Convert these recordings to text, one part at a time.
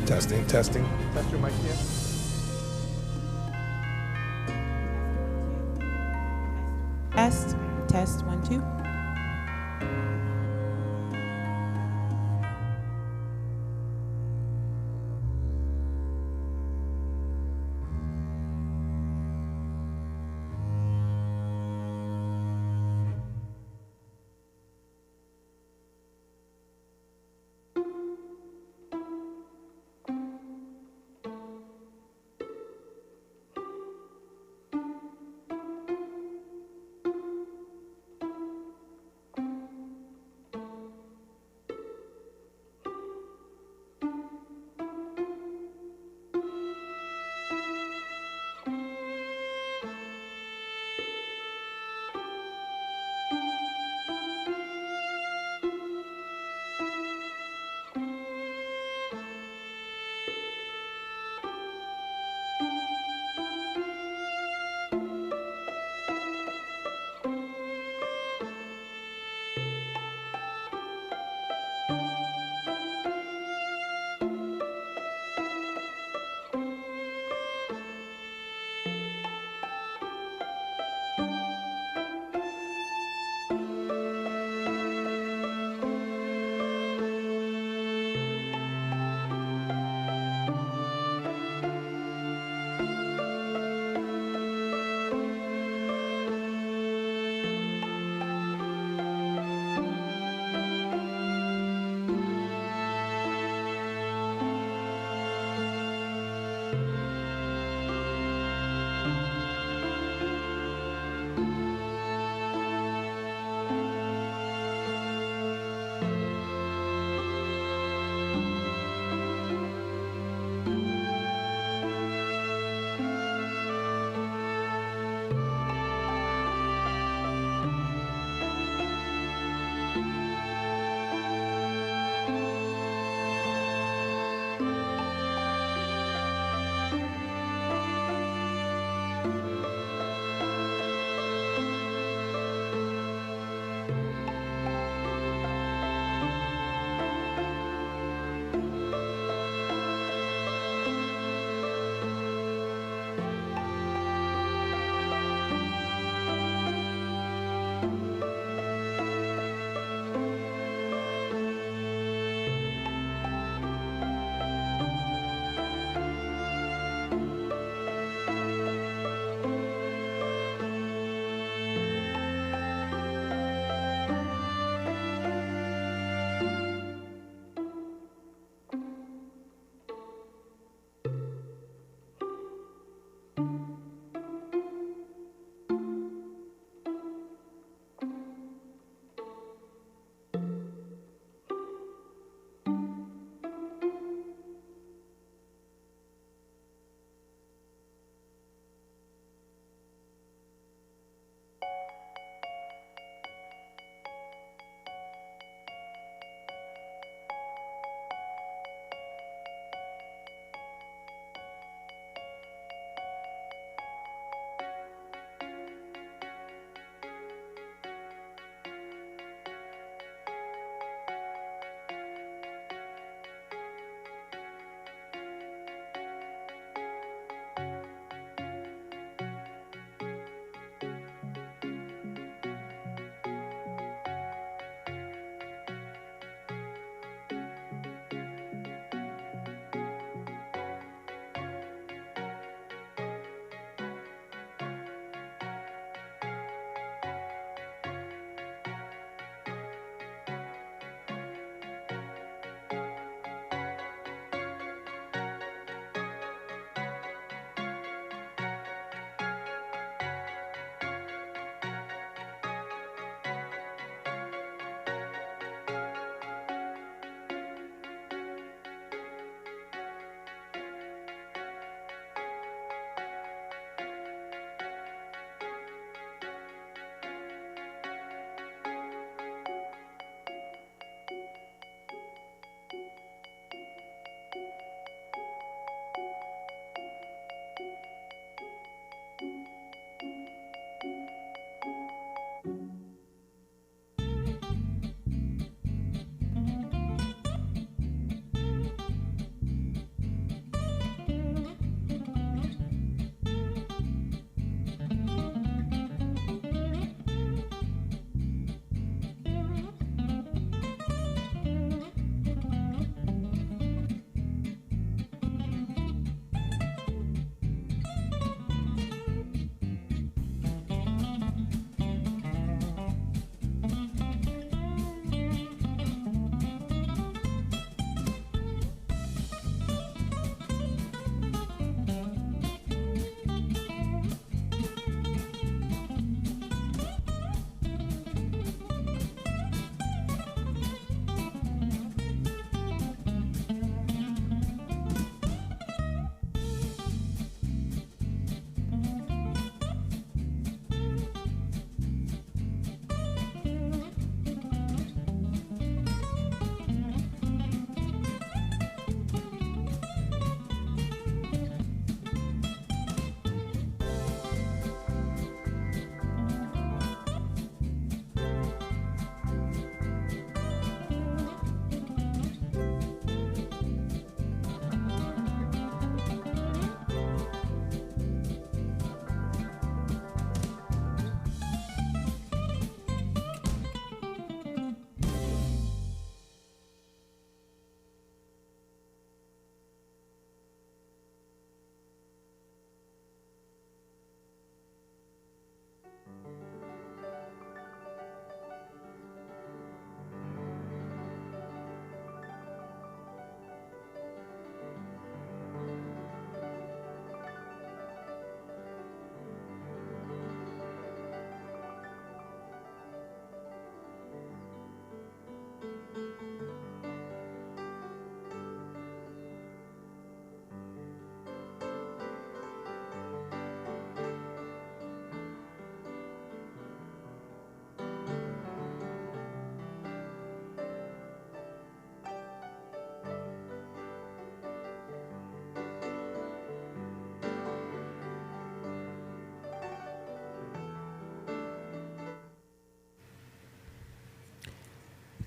Testing, testing. Test your mic here. Test, test, 1, 2.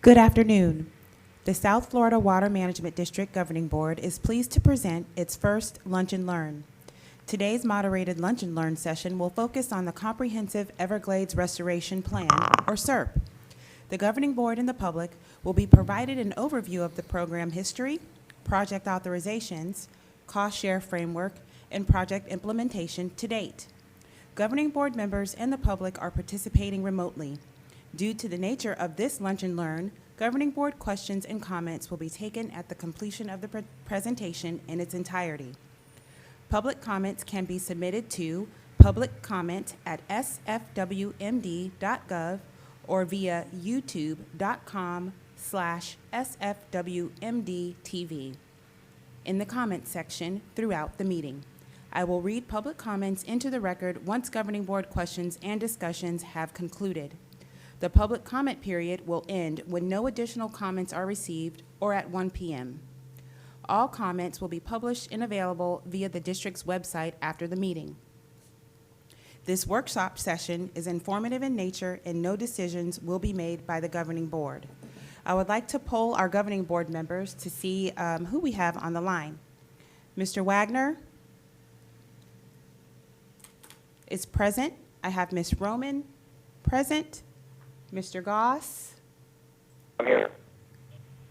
Good afternoon. The South Florida Water Management District Governing Board is pleased to present its first Lunch and Learn. Today's moderated Lunch and Learn session will focus on the Comprehensive Everglades Restoration Plan, or SERP. The Governing Board and the public will be provided an overview of the program history, project authorizations, cost share framework, and project implementation to date. Governing Board members and the public are participating remotely. Due to the nature of this Lunch and Learn, Governing Board questions and comments will be taken at the completion of the presentation in its entirety. Public comments can be submitted to publiccomment@sfwmd.gov or via youtube.com/sfwmdtv in the comments section throughout the meeting. I will read public comments into the record once Governing Board questions and discussions have concluded. The public comment period will end when no additional comments are received or at 1 p.m. All comments will be published and available via the district's website after the meeting. This workshop session is informative in nature and no decisions will be made by the Governing Board. I would like to poll our Governing Board members to see who we have on the line. Mr. Wagner is present. I have Ms. Roman present. Mr. Goss? I'm here.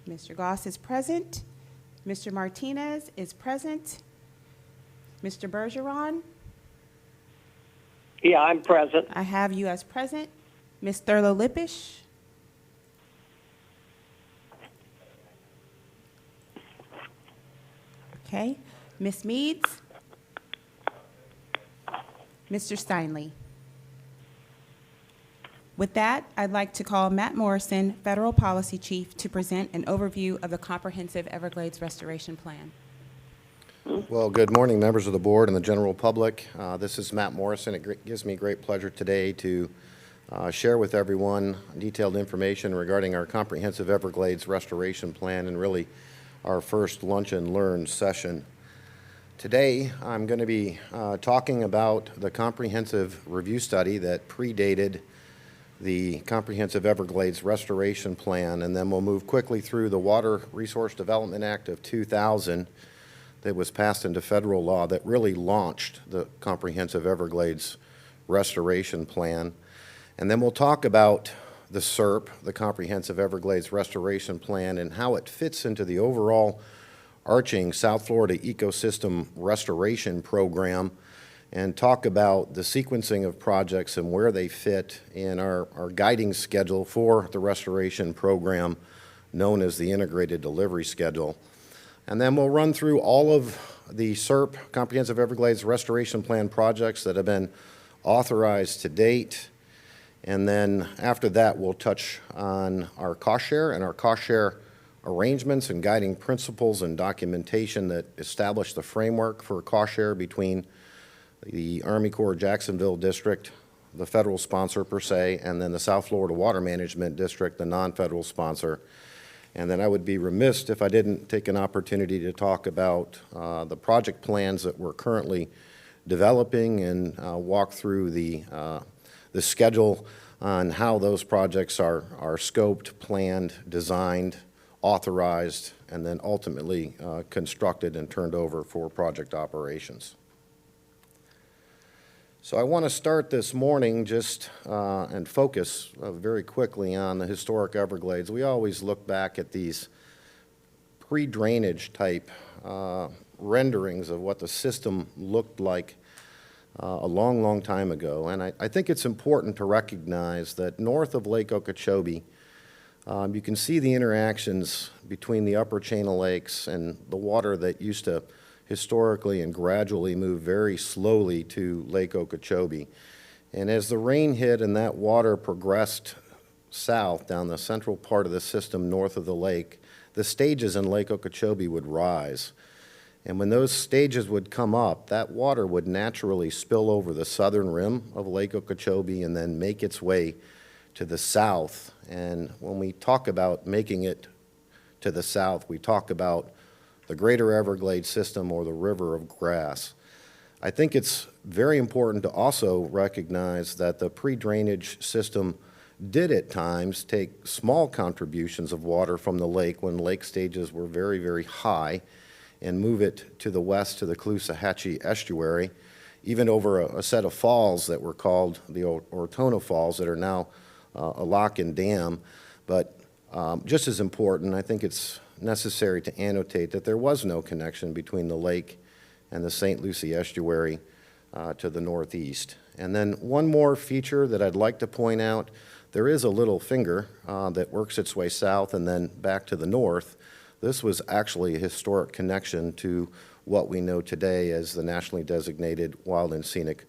Mr. Goss is present. Mr. Martinez is present. Mr. Bergeron? Yeah, I'm present. I have you as present. Ms. Thurlow-Lippisch? Okay. Ms. Meads? Mr. Steinley? With that, I'd like to call Matt Morrison, Federal Policy Chief, to present an overview of the Comprehensive Everglades Restoration Plan. Well, good morning, members of the board and the general public. This is Matt Morrison. It gives me great pleasure today to share with everyone detailed information regarding our Comprehensive Everglades Restoration Plan and really our first Lunch and Learn session. Today, I'm going to be talking about the comprehensive review study that predated the Comprehensive Everglades Restoration Plan, and then we'll move quickly through the Water Resource Development Act of 2000 that was passed into federal law that really launched the Comprehensive Everglades Restoration Plan. And then we'll talk about the SERP, the Comprehensive Everglades Restoration Plan, and how it fits into the overall arching South Florida Ecosystem Restoration Program, and talk about the sequencing of projects and where they fit in our guiding schedule for the restoration program known as the Integrated Delivery Schedule. And then we'll run through all of the SERP, Comprehensive Everglades Restoration Plan projects that have been authorized to date. And then after that, we'll touch on our cost share and our cost share arrangements and guiding principles and documentation that establish the framework for cost share between the Army Corps Jacksonville District, the federal sponsor per se, and then the South Florida Water Management District, the non-federal sponsor. And then I would be remiss if I didn't take an opportunity to talk about the project plans that we're currently developing and walk through the schedule on how those projects are scoped, planned, designed, authorized, and then ultimately constructed and turned over for project operations. So I want to start this morning just and focus very quickly on the historic Everglades. We always look back at these pre-drainage type renderings of what the system looked like a long, long time ago. And I think it's important to recognize that north of Lake Okeechobee, you can see the interactions between the upper chain of lakes and the water that used to historically and gradually move very slowly to Lake Okeechobee. And as the rain hit and that water progressed south down the central part of the system north of the lake, the stages in Lake Okeechobee would rise. And when those stages would come up, that water would naturally spill over the southern rim of Lake Okeechobee and then make its way to the south. And when we talk about making it to the south, we talk about the Greater Everglades system or the River of Grass. I think it's very important to also recognize that the pre-drainage system did at times take small contributions of water from the lake when lake stages were very, very high and move it to the west to the Caloosahatchee estuary, even over a set of falls that were called the Ortona Falls that are now a lock and dam. But just as important, I think it's necessary to annotate that there was no connection between the lake and the St. Lucie estuary to the northeast. And then one more feature that I'd like to point out, there is a little finger that works its way south and then back to the north. This was actually a historic connection to what we know today as the nationally designated wild and scenic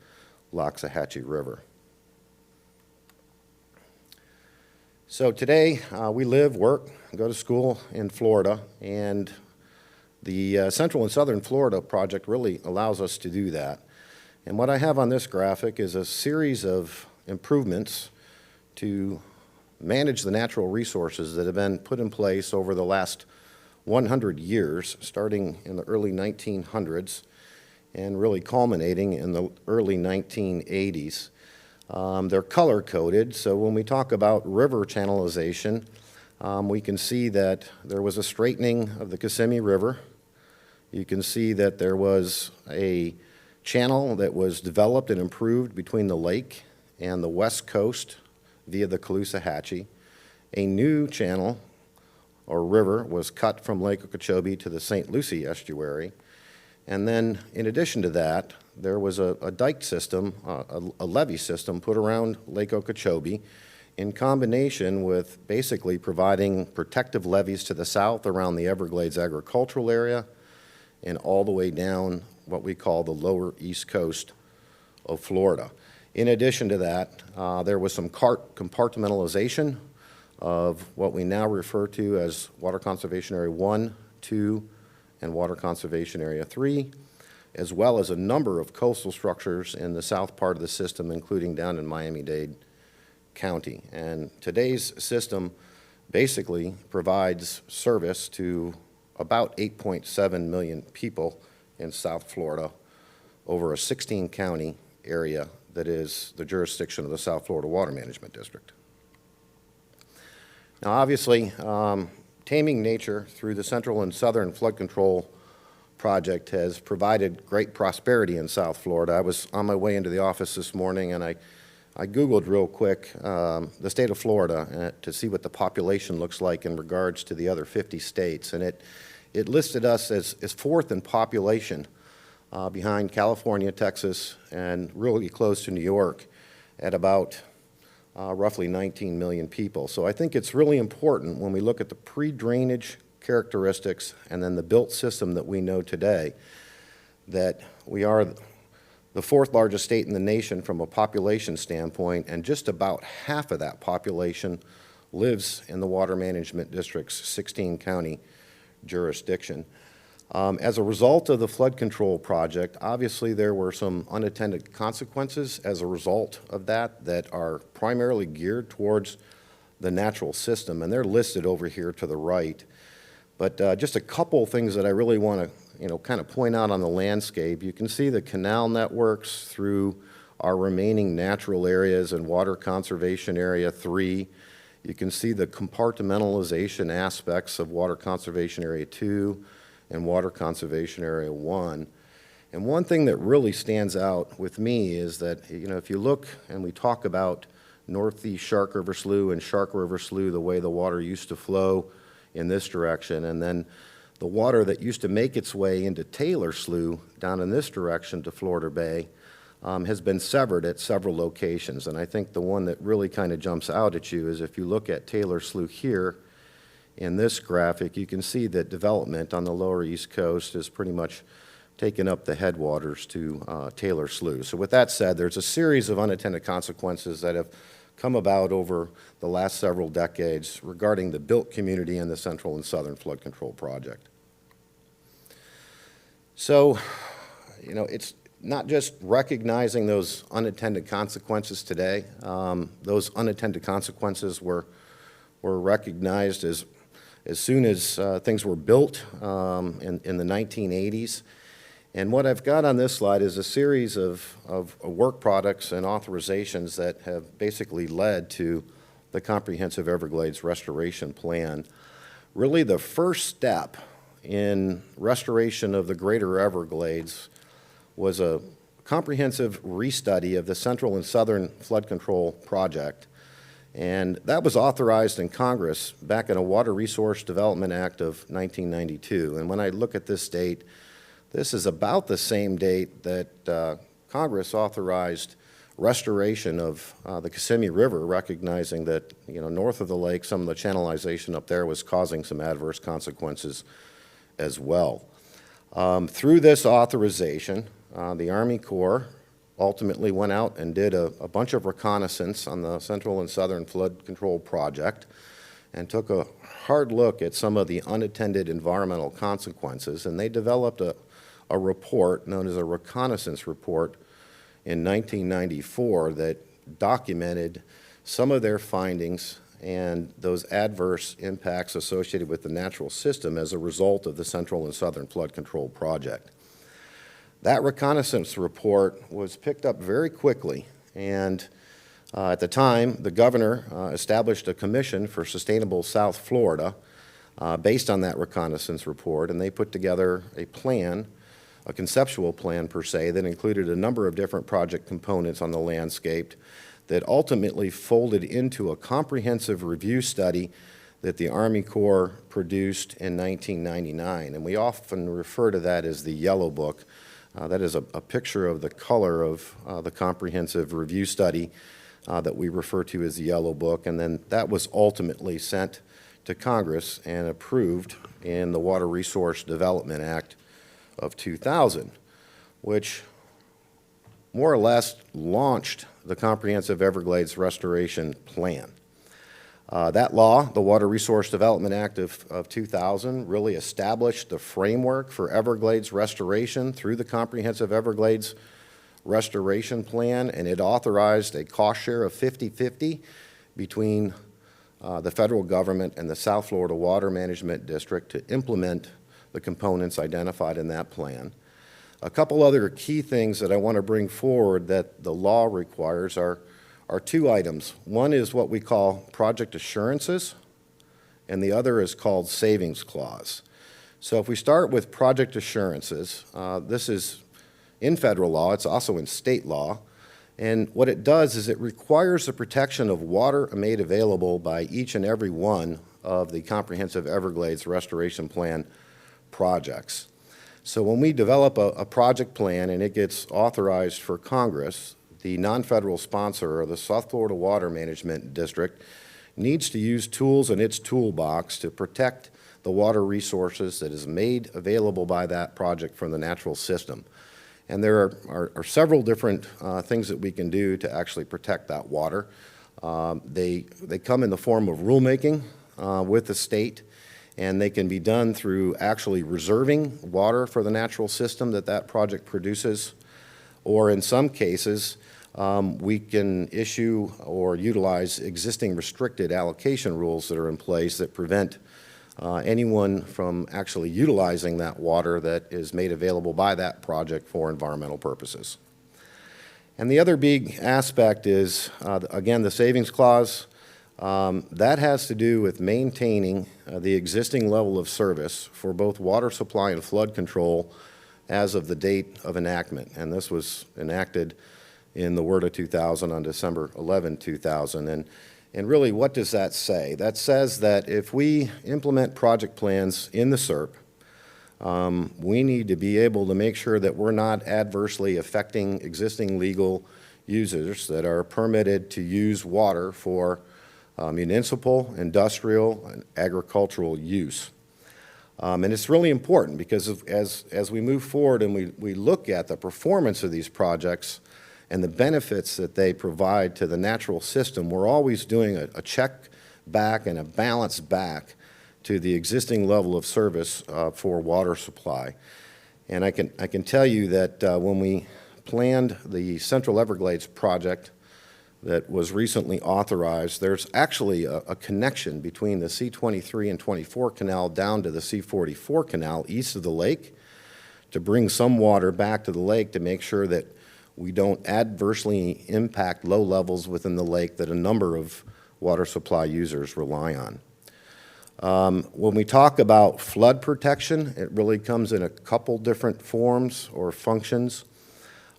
Loxahatchee River. So today we live, work, go to school in Florida, and the Central and Southern Florida project really allows us to do that. And what I have on this graphic is a series of improvements to manage the natural resources that have been put in place over the last 100 years, starting in the early 1900s and really culminating in the early 1980s. They're color-coded, so when we talk about river channelization, we can see that there was a straightening of the Kissimmee River. You can see that there was a channel that was developed and improved between the lake and the west coast via the Caloosahatchee. A new channel or river was cut from Lake Okeechobee to the St. Lucie estuary. And then, in addition to that, there was a dike system, a levee system put around Lake Okeechobee in combination with basically providing protective levees to the south around the Everglades agricultural area and all the way down what we call the lower east coast of Florida. In addition to that, there was some compartmentalization of what we now refer to as Water Conservation Area 1, 2, and Water Conservation Area 3, as well as a number of coastal structures in the south part of the system, including down in Miami-Dade County. And today's system basically provides service to about 8.7 million people in South Florida over a 16-county area that is the jurisdiction of the South Florida Water Management District. Now, obviously, taming nature through the Central and Southern Flood Control Project has provided great prosperity in South Florida. I was on my way into the office this morning, and I Googled real quick the state of Florida to see what the population looks like in regards to the other 50 states, and it listed us as fourth in population behind California, Texas, and really close to New York at about roughly 19 million people. So I think it's really important when we look at the pre-drainage characteristics and then the built system that we know today that we are the fourth largest state in the nation from a population standpoint, and just about half of that population lives in the Water Management District's 16-county jurisdiction. As a result of the flood control project, obviously there were some unintended consequences as a result of that are primarily geared towards the natural system, and they're listed over here to the right. But just a couple things that I really want to kind of point out on the landscape. You can see the canal networks through our remaining natural areas and Water Conservation Area 3. You can see the compartmentalization aspects of Water Conservation Area 2 and Water Conservation Area 1. And one thing that really stands out with me is that, if you look and we talk about Northeast Shark River Slough and Shark River Slough, the way the water used to flow in this direction, and then the water that used to make its way into Taylor Slough down in this direction to Florida Bay has been severed at several locations. And I think the one that really kind of jumps out at you is if you look at Taylor Slough here, in this graphic, you can see that development on the lower east coast has pretty much taken up the headwaters to Taylor Slough. So with that said, there's a series of unintended consequences that have come about over the last several decades regarding the built community and the Central and Southern Flood Control Project. So, it's not just recognizing those unintended consequences today. Those unintended consequences were recognized as soon as things were built in the 1980s. And what I've got on this slide is a series of work products and authorizations that have basically led to the Comprehensive Everglades Restoration Plan, really the first step in restoration of the greater Everglades was a comprehensive restudy of the Central and Southern Flood Control Project. And that was authorized in Congress back in a Water Resource Development Act of 1992. And when I look at this date, this is about the same date that Congress authorized restoration of the Kissimmee River, recognizing that, north of the lake, some of the channelization up there was causing some adverse consequences as well. Through this authorization, the Army Corps ultimately went out and did a bunch of reconnaissance on the Central and Southern Flood Control Project and took a hard look at some of the unattended environmental consequences, and they developed a report known as a reconnaissance report in 1994 that documented some of their findings and those adverse impacts associated with the natural system as a result of the Central and Southern Flood Control Project. That reconnaissance report was picked up very quickly, and at the time, the governor established a commission for sustainable South Florida based on that reconnaissance report, and they put together a plan, a conceptual plan per se, that included a number of different project components on the landscape that ultimately folded into a comprehensive review study that the Army Corps produced in 1999. And we often refer to that as the Yellow Book. That is a picture of the color of the comprehensive review study that we refer to as the Yellow Book, and then that was ultimately sent to Congress and approved in the Water Resource Development Act of 2000, which more or less launched the Comprehensive Everglades Restoration Plan. That law, the Water Resource Development Act of 2000, really established the framework for Everglades restoration through the Comprehensive Everglades Restoration Plan, and it authorized a cost share of 50-50 between the federal government and the South Florida Water Management District to implement the components identified in that plan. A couple other key things that I want to bring forward that the law requires are two items. One is what we call project assurances, and the other is called savings clause. So if we start with project assurances, this is in federal law, it's also in state law, and what it does is it requires the protection of water made available by each and every one of the Comprehensive Everglades Restoration Plan projects. So when we develop a project plan and it gets authorized for Congress, the non-federal sponsor, or the South Florida Water Management District, needs to use tools in its toolbox to protect the water resources that is made available by that project from the natural system. And there are several different things that we can do to actually protect that water. They come in the form of rulemaking with the state, and they can be done through actually reserving water for the natural system that project produces, or in some cases, we can issue or utilize existing restricted allocation rules that are in place that prevent anyone from actually utilizing that water that is made available by that project for environmental purposes. And the other big aspect is, again, the savings clause. That has to do with maintaining the existing level of service for both water supply and flood control as of the date of enactment. And this was enacted in the WRDA 2000 on December 11, 2000. And really, what does that say? That says that if we implement project plans in the SERP, we need to be able to make sure that we're not adversely affecting existing legal users that are permitted to use water for municipal, industrial, and agricultural use. And it's really important because as we move forward and we look at the performance of these projects and the benefits that they provide to the natural system, we're always doing a check back and a balance back to the existing level of service for water supply. And I can tell you that when we planned the Central Everglades project that was recently authorized, there's actually a connection between the C23 and 24 canal down to the C44 canal east of the lake to bring some water back to the lake to make sure that we don't adversely impact low levels within the lake that a number of water supply users rely on. When we talk about flood protection, it really comes in a couple different forms or functions.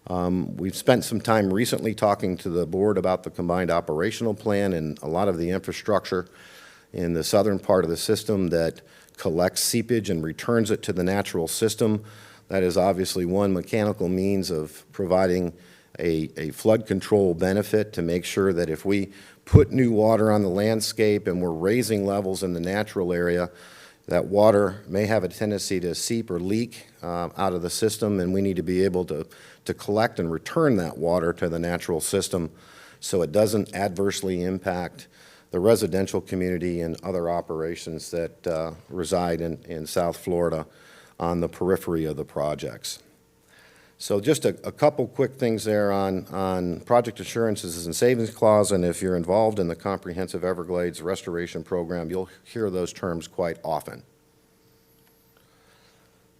We've spent some time recently talking to the board about the combined operational plan and a lot of the infrastructure in the southern part of the system that collects seepage and returns it to the natural system. That is obviously one mechanical means of providing a flood control benefit to make sure that if we put new water on the landscape and we're raising levels in the natural area, that water may have a tendency to seep or leak out of the system, and we need to be able to collect and return that water to the natural system so it doesn't adversely impact the residential community and other operations that reside in South Florida on the periphery of the projects. So just a couple quick things there on project assurances and savings clause, and if you're involved in the Comprehensive Everglades Restoration Program, you'll hear those terms quite often.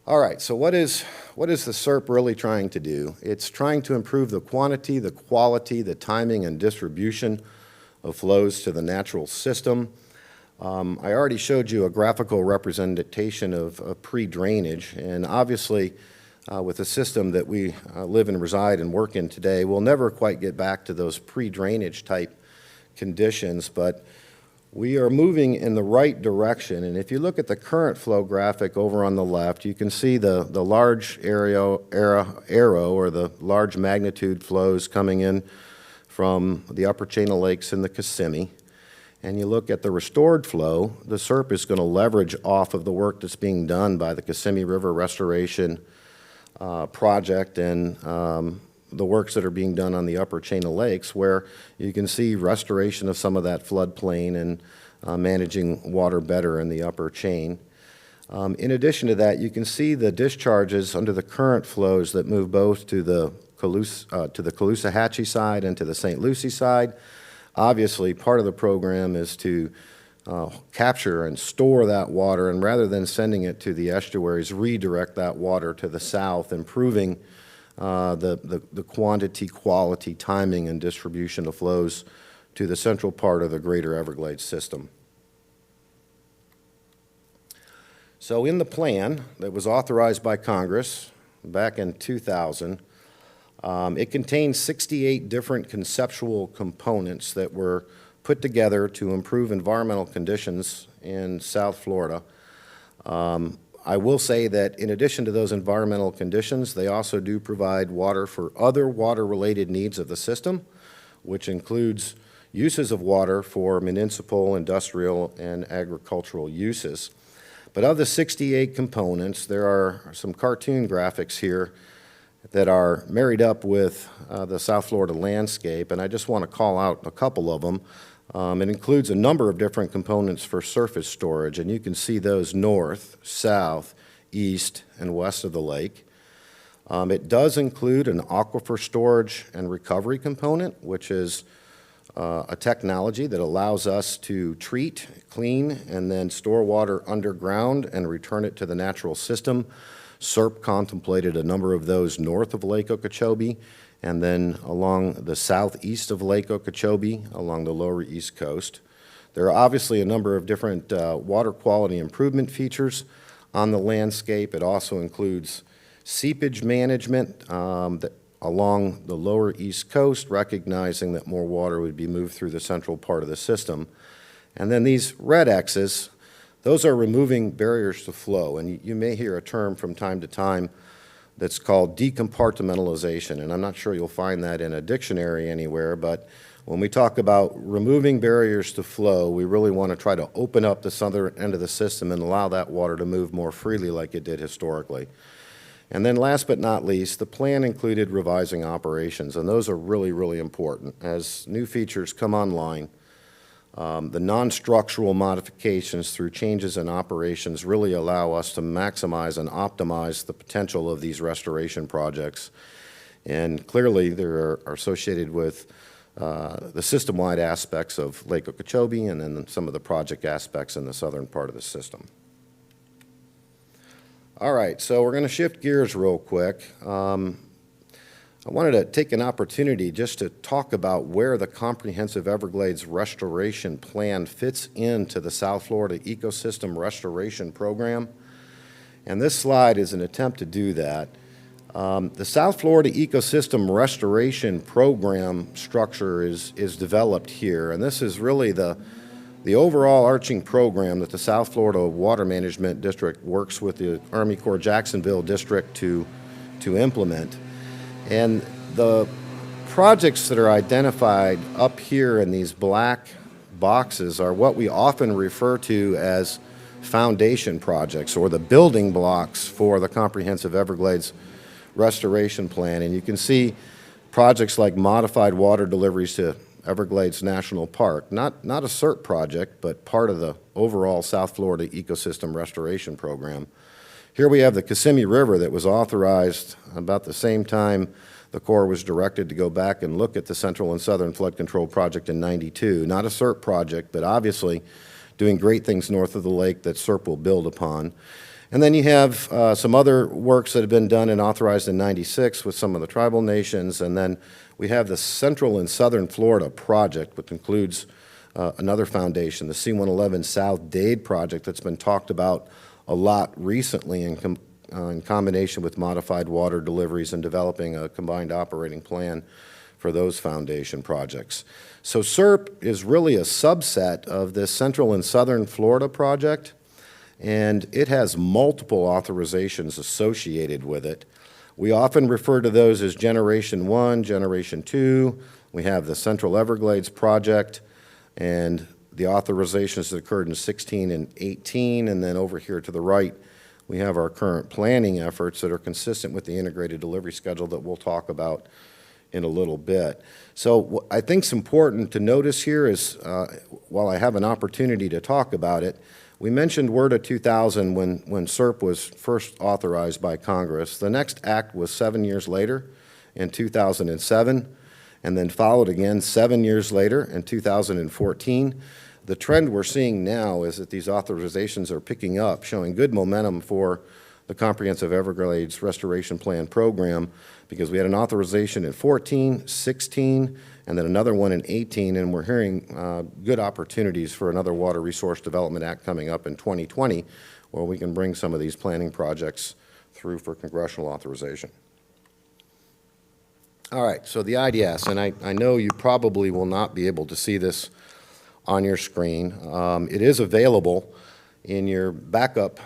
All right, so what is the SERP really trying to do? It's trying to improve the quantity, the quality, the timing, and distribution of flows to the natural system. I already showed you a graphical representation of pre-drainage, and obviously with the system that we live and reside and work in today, we'll never quite get back to those pre-drainage type conditions, but we are moving in the right direction. And if you look at the current flow graphic over on the left, you can see the large arrow or the large magnitude flows coming in from the upper chain of lakes in the Kissimmee. And you look at the restored flow, the SERP is going to leverage off of the work that's being done by the Kissimmee River Restoration project and the works that are being done on the upper chain of lakes, where you can see restoration of some of that floodplain and managing water better in the upper chain. In addition to that, you can see the discharges under the current flows that move both to the Caloosahatchee side and to the St. Lucie side. Obviously, part of the program is to capture and store that water, and rather than sending it to the estuaries, redirect that water to the south, improving the quantity, quality, timing, and distribution of flows to the central part of the greater Everglades system. So in the plan that was authorized by Congress back in 2000, it contains 68 different conceptual components that were put together to improve environmental conditions in South Florida. I will say that in addition to those environmental conditions, they also do provide water for other water-related needs of the system, which includes uses of water for municipal, industrial, and agricultural uses. But of the 68 components, there are some cartoon graphics here that are married up with the South Florida landscape, and I just want to call out a couple of them. It includes a number of different components for surface storage, and you can see those north, south, east, and west of the lake. It does include an aquifer storage and recovery component, which is a technology that allows us to treat, clean, and then store water underground and return it to the natural system. SERP contemplated a number of those north of Lake Okeechobee, and then along the southeast of Lake Okeechobee, along the lower east coast. There are obviously a number of different water quality improvement features on the landscape. It also includes seepage management along the lower east coast, recognizing that more water would be moved through the central part of the system. And then these red X's, those are removing barriers to flow, and you may hear a term from time to time that's called decompartmentalization, and I'm not sure you'll find that in a dictionary anywhere, but when we talk about removing barriers to flow, we really want to try to open up the southern end of the system and allow that water to move more freely like it did historically. And then last but not least, the plan included revising operations, and those are really, really important. As new features come online, the non-structural modifications through changes in operations really allow us to maximize and optimize the potential of these restoration projects. And clearly, they are associated with the system-wide aspects of Lake Okeechobee and then some of the project aspects in the southern part of the system. All right, so we're going to shift gears real quick. I wanted to take an opportunity just to talk about where the Comprehensive Everglades Restoration Plan fits into the South Florida Ecosystem Restoration Program. And this slide is an attempt to do that. The South Florida Ecosystem Restoration Program structure is developed here, and this is really the overall arching program that the South Florida Water Management District works with the Army Corps Jacksonville District to implement. And the projects that are identified up here in these black boxes are what we often refer to as foundation projects, or the building blocks for the Comprehensive Everglades Restoration Plan. And you can see projects like modified water deliveries to Everglades National Park, not a CERT project, but part of the overall South Florida Ecosystem Restoration Program. Here we have the Kissimmee River that was authorized about the same time the Corps was directed to go back and look at the Central and Southern Flood Control Project in '92. Not a CERT project, but obviously doing great things north of the lake that CERP will build upon. And then you have some other works that have been done and authorized in '96 with some of the tribal nations. And then we have the Central and Southern Florida project, which includes another foundation, the C-111 South Dade project that's been talked about a lot recently in combination with modified water deliveries and developing a combined operating plan for those foundation projects. So CERP is really a subset of this Central and Southern Florida project, and it has multiple authorizations associated with it. We often refer to those as Generation 1, Generation 2. We have the Central Everglades project, and the authorizations that occurred in 16 and 18, and then over here to the right, we have our current planning efforts that are consistent with the integrated delivery schedule that we'll talk about in a little bit. So what I think is important to notice here is, while I have an opportunity to talk about it, we mentioned WRDA 2000 when CERP was first authorized by Congress. The next act was 7 years later in 2007, and then followed again 7 years later in 2014. The trend we're seeing now is that these authorizations are picking up, showing good momentum for the Comprehensive Everglades Restoration Plan program, because we had an authorization in 14, 16, and then another one in 18, and we're hearing good opportunities for another Water Resource Development Act coming up in 2020, where we can bring some of these planning projects through for congressional authorization. All right, so the IDS, and I know you probably will not be able to see this on your screen. It is available in your backup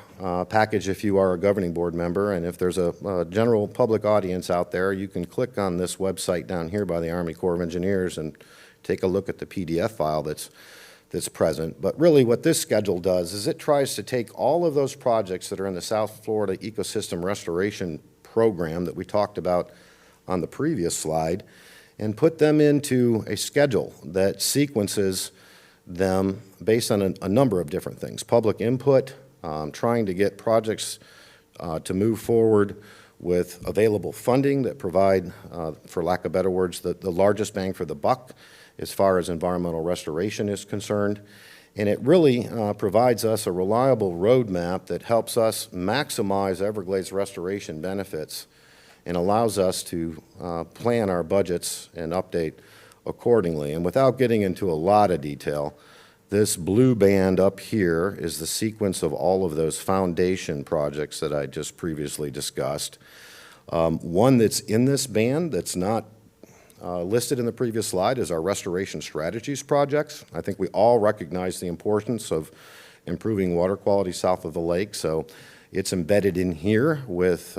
package if you are a governing board member, and if there's a general public audience out there, you can click on this website down here by the Army Corps of Engineers and take a look at the PDF file that's present. But really what this schedule does is it tries to take all of those projects that are in the South Florida Ecosystem Restoration Program that we talked about on the previous slide and put them into a schedule that sequences them based on a number of different things. Public input, trying to get projects to move forward with available funding that provide, for lack of better words, the largest bang for the buck as far as environmental restoration is concerned. And it really provides us a reliable roadmap that helps us maximize Everglades restoration benefits and allows us to plan our budgets and update accordingly. And without getting into a lot of detail, this blue band up here is the sequence of all of those foundation projects that I just previously discussed. One that's in this band that's not listed in the previous slide is our restoration strategies projects. I think we all recognize the importance of improving water quality south of the lake, so it's embedded in here with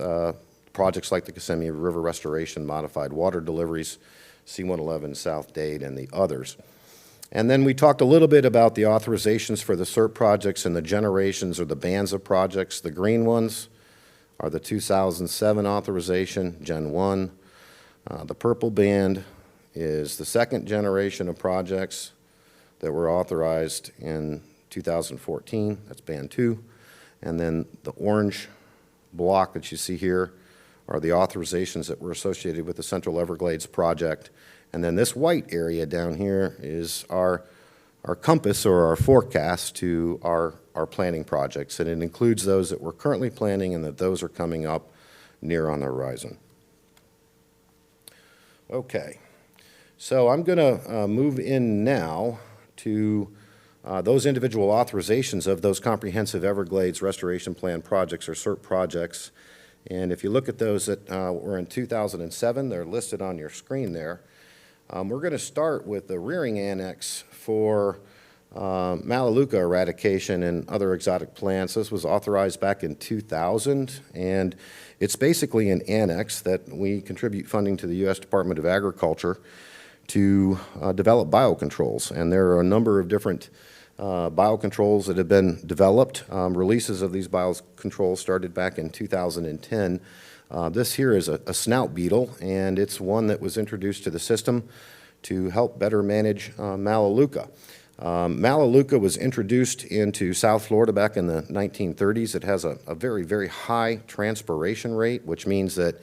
projects like the Kissimmee River Restoration, modified water deliveries, C-111 South Dade, and the others. And then we talked a little bit about the authorizations for the CERT projects and the generations or the bands of projects. The green ones are the 2007 authorization, Gen 1. The purple band is the second generation of projects that were authorized in 2014. That's Band 2. And then the orange block that you see here are the authorizations that were associated with the Central Everglades project. And then this white area down here is our compass or our forecast to our planning projects. And it includes those that we're currently planning and that those are coming up near on the horizon. Okay, so I'm going to move in now to those individual authorizations of those comprehensive Everglades Restoration Plan projects, or CERP projects. And if you look at those that were in 2007, they're listed on your screen there. We're going to start with the rearing annex for Melaleuca eradication and other exotic plants. This was authorized back in 2000, and it's basically an annex that we contribute funding to the U.S. Department of Agriculture to develop biocontrols. And there are a number of different biocontrols that have been developed. Releases of these biocontrols started back in 2010. This here is a snout beetle, and it's one that was introduced to the system to help better manage Melaleuca. Melaleuca was introduced into South Florida back in the 1930s. It has a very, very high transpiration rate, which means that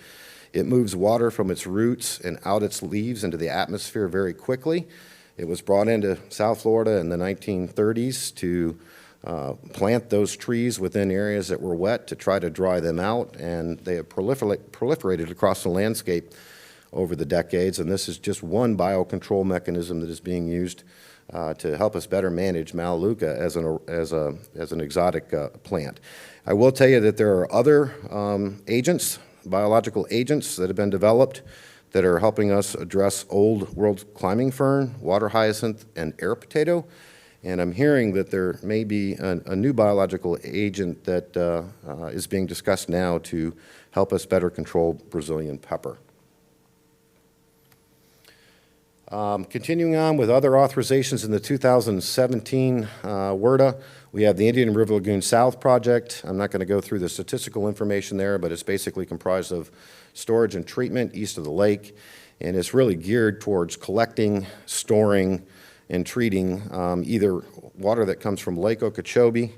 it moves water from its roots and out its leaves into the atmosphere very quickly. It was brought into South Florida in the 1930s to plant those trees within areas that were wet to try to dry them out, and they have proliferated across the landscape over the decades, and this is just one biocontrol mechanism that is being used to help us better manage Melaleuca as an exotic plant. I will tell you that there are other agents, biological agents that have been developed that are helping us address old world climbing fern, water hyacinth, and air potato. And I'm hearing that there may be a new biological agent that is being discussed now to help us better control Brazilian pepper. Continuing on with other authorizations in the 2017 WRDA, we have the Indian River Lagoon South project. I'm not going to go through the statistical information there, but it's basically comprised of storage and treatment east of the lake, and it's really geared towards collecting, storing, and treating either water that comes from Lake Okeechobee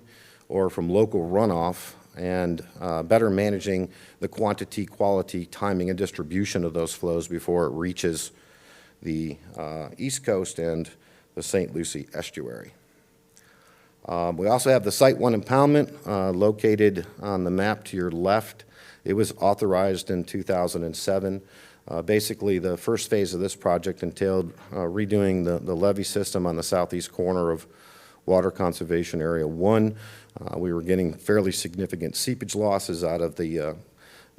or from local runoff, and better managing the quantity, quality, timing, and distribution of those flows before it reaches the East Coast and the St. Lucie estuary. We also have the Site 1 impoundment located on the map to your left. It was authorized in 2007. Basically, the first phase of this project entailed redoing the levee system on the southeast corner of Water Conservation Area 1. We were getting fairly significant seepage losses out of the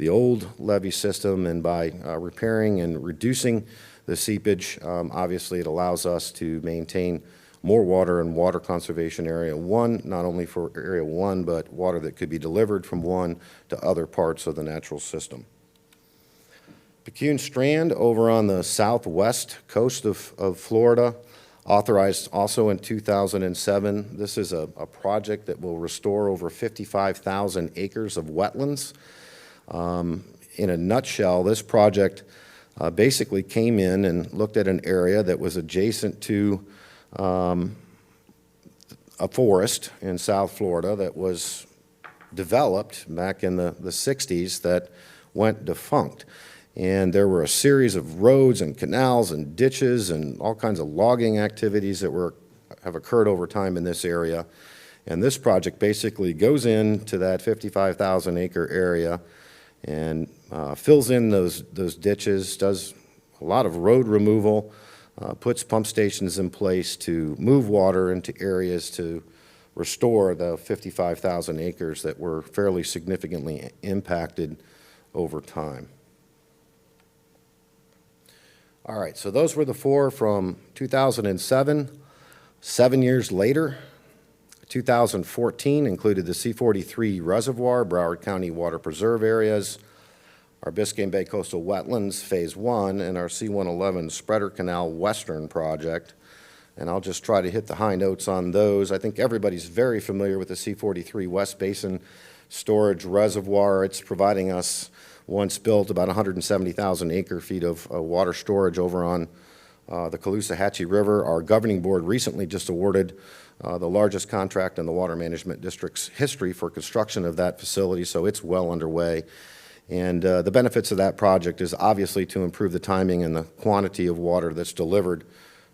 old levee system, and by repairing and reducing the seepage, obviously it allows us to maintain more water in Water Conservation Area 1, not only for Area 1, but water that could be delivered from 1 to other parts of the natural system. Picayune Strand over on the southwest coast of Florida, authorized also in 2007. This is a project that will restore over 55,000 acres of wetlands. In a nutshell, this project basically came in and looked at an area that was adjacent to a forest in South Florida that was developed back in the 60s that went defunct. And there were a series of roads and canals and ditches and all kinds of logging activities that have occurred over time in this area. And this project basically goes into that 55,000 acre area and fills in those ditches, does a lot of road removal, puts pump stations in place to move water into areas to restore the 55,000 acres that were fairly significantly impacted over time. All right, so those were the four from 2007. 7 years later, 2014 included the C43 Reservoir, Broward County Water Preserve areas, our Biscayne Bay Coastal Wetlands Phase 1, and our C111 Spreader Canal Western project. And I'll just try to hit the high notes on those. I think everybody's very familiar with the C43 West Basin Storage Reservoir. It's providing us, once built, about 170,000 acre feet of water storage over on the Caloosahatchee River. Our governing board recently just awarded the largest contract in the Water Management District's history for construction of that facility, so it's well underway. And the benefits of that project is obviously to improve the timing and the quantity of water that's delivered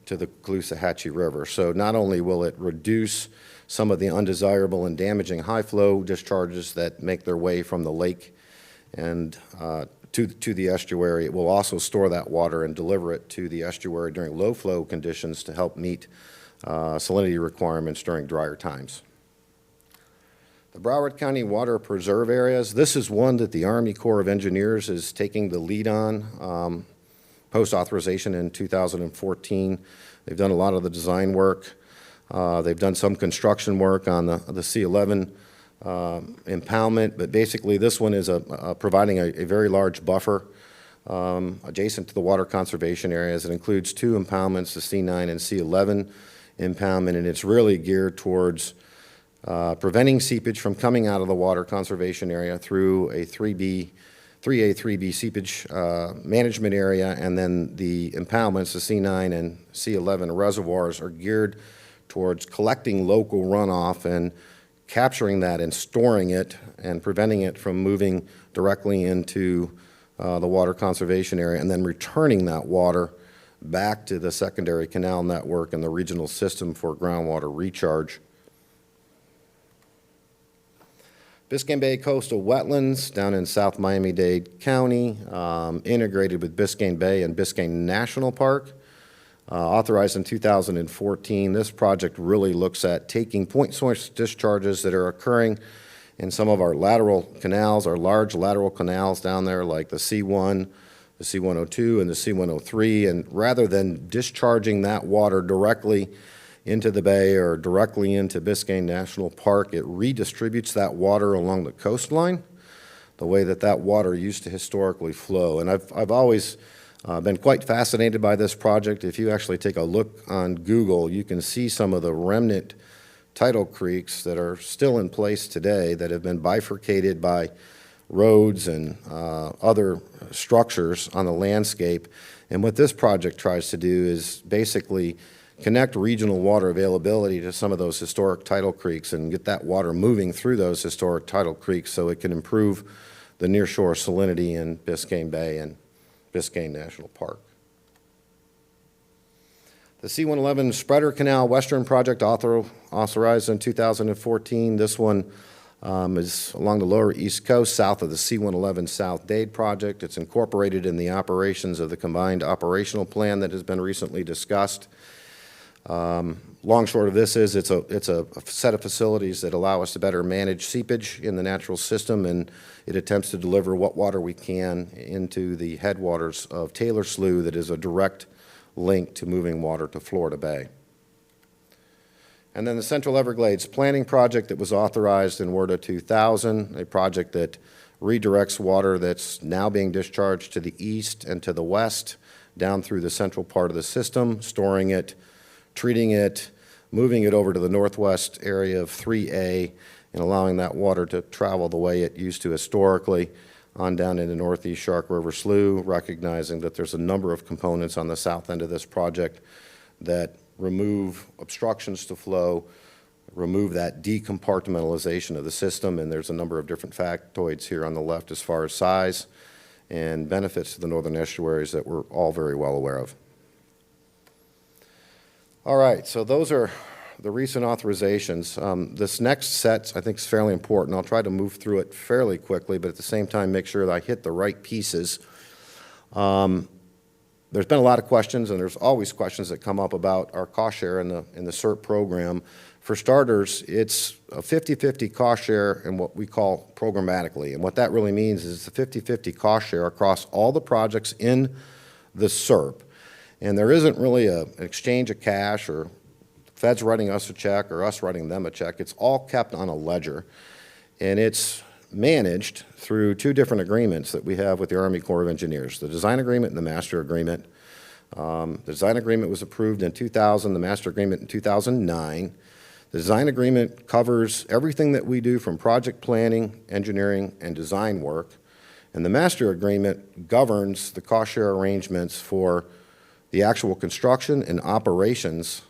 to the Caloosahatchee River. So not only will it reduce some of the undesirable and damaging high flow discharges that make their way from the lake and to the estuary. It will also store that water and deliver it to the estuary during low flow conditions to help meet salinity requirements during drier times. The Broward County Water Preserve Areas, this is one that the Army Corps of Engineers is taking the lead on post-authorization in 2014. They've done a lot of the design work. They've done some construction work on the C11 impoundment, but basically this one is providing a very large buffer adjacent to the water conservation areas. It includes 2 impoundments, the C9 and C11 impoundment, and it's really geared towards preventing seepage from coming out of the water conservation area through a 3A, 3B seepage management area, and then the impoundments, the C9 and C11 reservoirs, are geared towards collecting local runoff and capturing that and storing it and preventing it from moving directly into the water conservation area, and then returning that water back to the secondary canal network and the regional system for groundwater recharge. Biscayne Bay Coastal Wetlands down in South Miami-Dade County, integrated with Biscayne Bay and Biscayne National Park. Authorized in 2014, this project really looks at taking point source discharges that are occurring in some of our lateral canals, our large lateral canals down there like the C1, the C102, and the C103, and rather than discharging that water directly into the bay or directly into Biscayne National Park, it redistributes that water along the coastline the way that water used to historically flow. And I've always been quite fascinated by this project. If you actually take a look on Google, you can see some of the remnant tidal creeks that are still in place today that have been bifurcated by roads and other structures on the landscape. And what this project tries to do is basically connect regional water availability to some of those historic tidal creeks and get that water moving through those historic tidal creeks so it can improve the nearshore salinity in Biscayne Bay and Biscayne National Park. The C111 Spreader Canal Western Project authorized in 2014. This one is along the lower East Coast, south of the C111 South Dade project. It's incorporated in the operations of the combined operational plan that has been recently discussed. Long short of this is it's a set of facilities that allow us to better manage seepage in the natural system, and it attempts to deliver what water we can into the headwaters of Taylor Slough that is a direct link to moving water to Florida Bay. And then the Central Everglades Planning Project that was authorized in WRDA 2000, a project that redirects water that's now being discharged to the east and to the west down through the central part of the system, storing it, treating it, moving it over to the northwest area of 3A, and allowing that water to travel the way it used to historically on down into northeast Shark River Slough, recognizing that there's a number of components on the south end of this project that remove obstructions to flow, remove that decompartmentalization of the system, and there's a number of different factoids here on the left as far as size and benefits to the northern estuaries that we're all very well aware of. All right, so those are the recent authorizations. This next set I think is fairly important. I'll try to move through it fairly quickly, but at the same time make sure that I hit the right pieces. There's been a lot of questions, and there's always questions that come up about our cost share in the CERP program. For starters, it's a 50-50 cost share in what we call programmatically, and what that really means is it's a 50-50 cost share across all the projects in the CERP. And there isn't really an exchange of cash or Feds writing us a check or us writing them a check. It's all kept on a ledger, and it's managed through 2 different agreements that we have with the Army Corps of Engineers, the design agreement and the master agreement. The design agreement was approved in 2000, the master agreement in 2009. The design agreement covers everything that we do from project planning, engineering, and design work, and the master agreement governs the cost share arrangements for the actual construction and operations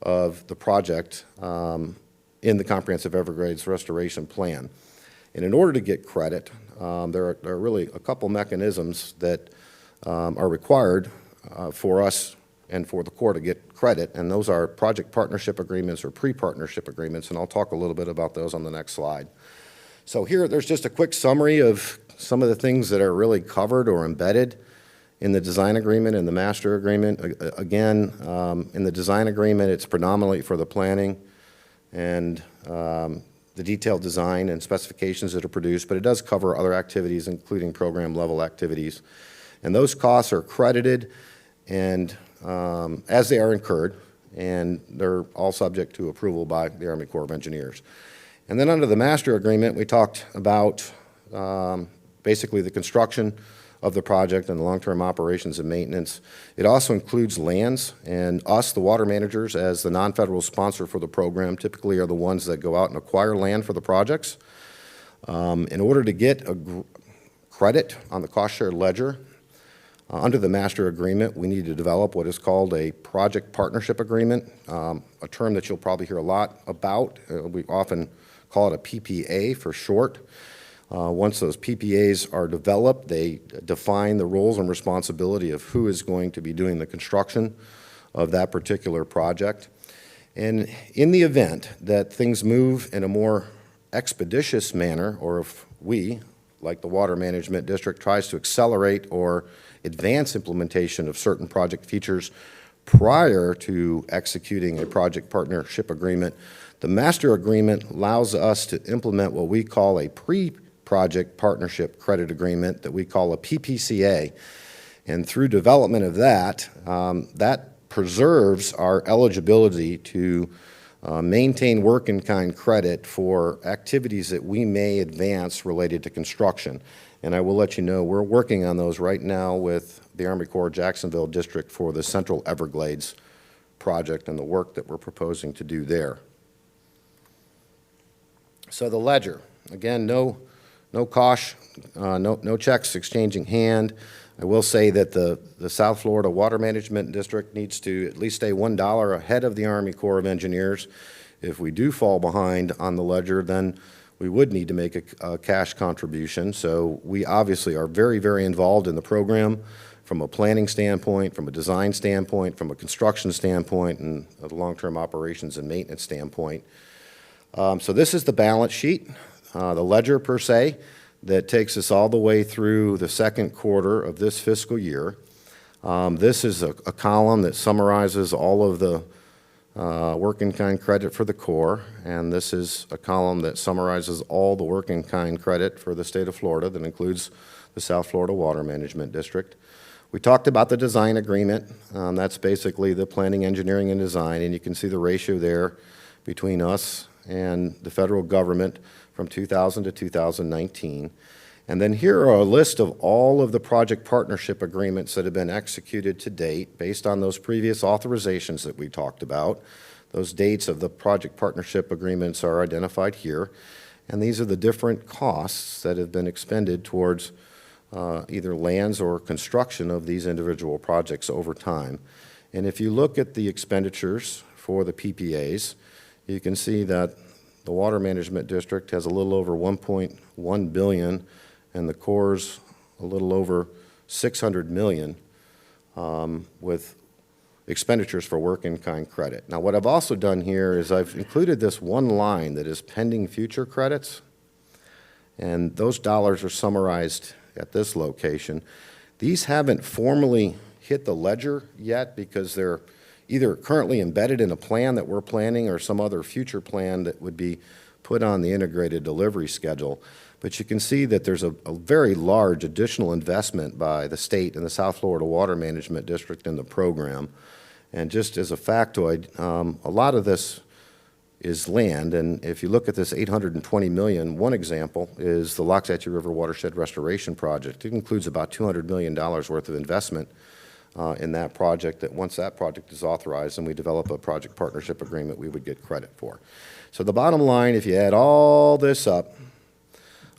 of the project in the Comprehensive Everglades Restoration Plan. And in order to get credit, there are really a couple mechanisms that are required for us and for the Corps to get credit, and those are project partnership agreements or pre-partnership agreements, and I'll talk a little bit about those on the next slide. So here, there's just a quick summary of some of the things that are really covered or embedded in the design agreement and the master agreement. Again, in the design agreement, it's predominantly for the planning and the detailed design and specifications that are produced, but it does cover other activities, including program level activities. And those costs are credited and as they are incurred, and they're all subject to approval by the Army Corps of Engineers. And then under the master agreement, we talked about basically the construction of the project and the long-term operations and maintenance. It also includes lands, and us, the water managers, as the non-federal sponsor for the program, typically are the ones that go out and acquire land for the projects. In order to get a credit on the cost share ledger, under the master agreement, we need to develop what is called a project partnership agreement, a term that you'll probably hear a lot about. We often call it a PPA for short. Once those PPAs are developed, they define the roles and responsibility of who is going to be doing the construction of that particular project. And in the event that things move in a more expeditious manner, or if we, like the Water Management District, tries to accelerate or advance implementation of certain project features prior to executing a project partnership agreement, the master agreement allows us to implement what we call a pre-project partnership credit agreement that we call a PPCA. And through development of that, that preserves our eligibility to maintain work-in-kind credit for activities that we may advance related to construction. And I will let you know, we're working on those right now with the Army Corps Jacksonville District for the Central Everglades project and the work that we're proposing to do there. So the ledger, again, no cost, no checks exchanging hand. I will say that the South Florida Water Management District needs to at least stay $1 ahead of the Army Corps of Engineers. If we do fall behind on the ledger, then we would need to make a cash contribution. So we obviously are very, very involved in the program from a planning standpoint, from a design standpoint, from a construction standpoint, and a long-term operations and maintenance standpoint. So this is the balance sheet, the ledger per se, that takes us all the way through the second quarter of this fiscal year. This is a column that summarizes all of the work-in-kind credit for the Corps, and this is a column that summarizes all the work-in-kind credit for the state of Florida that includes the South Florida Water Management District. We talked about the design agreement. That's basically the planning, engineering, and design, and you can see the ratio there between us and the federal government from 2000 to 2019. And then here are a list of all of the project partnership agreements that have been executed to date based on those previous authorizations that we talked about. Those dates of the project partnership agreements are identified here. And these are the different costs that have been expended towards either lands or construction of these individual projects over time. And if you look at the expenditures for the PPAs, you can see that the Water Management District has a little over $1.1 billion, and the Corps' a little over $600 million with expenditures for work-in-kind credit. Now, what I've also done here is I've included this one line that is pending future credits, and those dollars are summarized at this location. These haven't formally hit the ledger yet because they're either currently embedded in a plan that we're planning or some other future plan that would be put on the integrated delivery schedule. But you can see that there's a very large additional investment by the state and the South Florida Water Management District in the program. And just as a factoid, a lot of this is land, and if you look at this $820 million, one example is the Loxahatchee River Watershed Restoration Project. It includes about $200 million worth of investment in that project, that once that project is authorized and we develop a project partnership agreement, we would get credit for. So the bottom line, if you add all this up,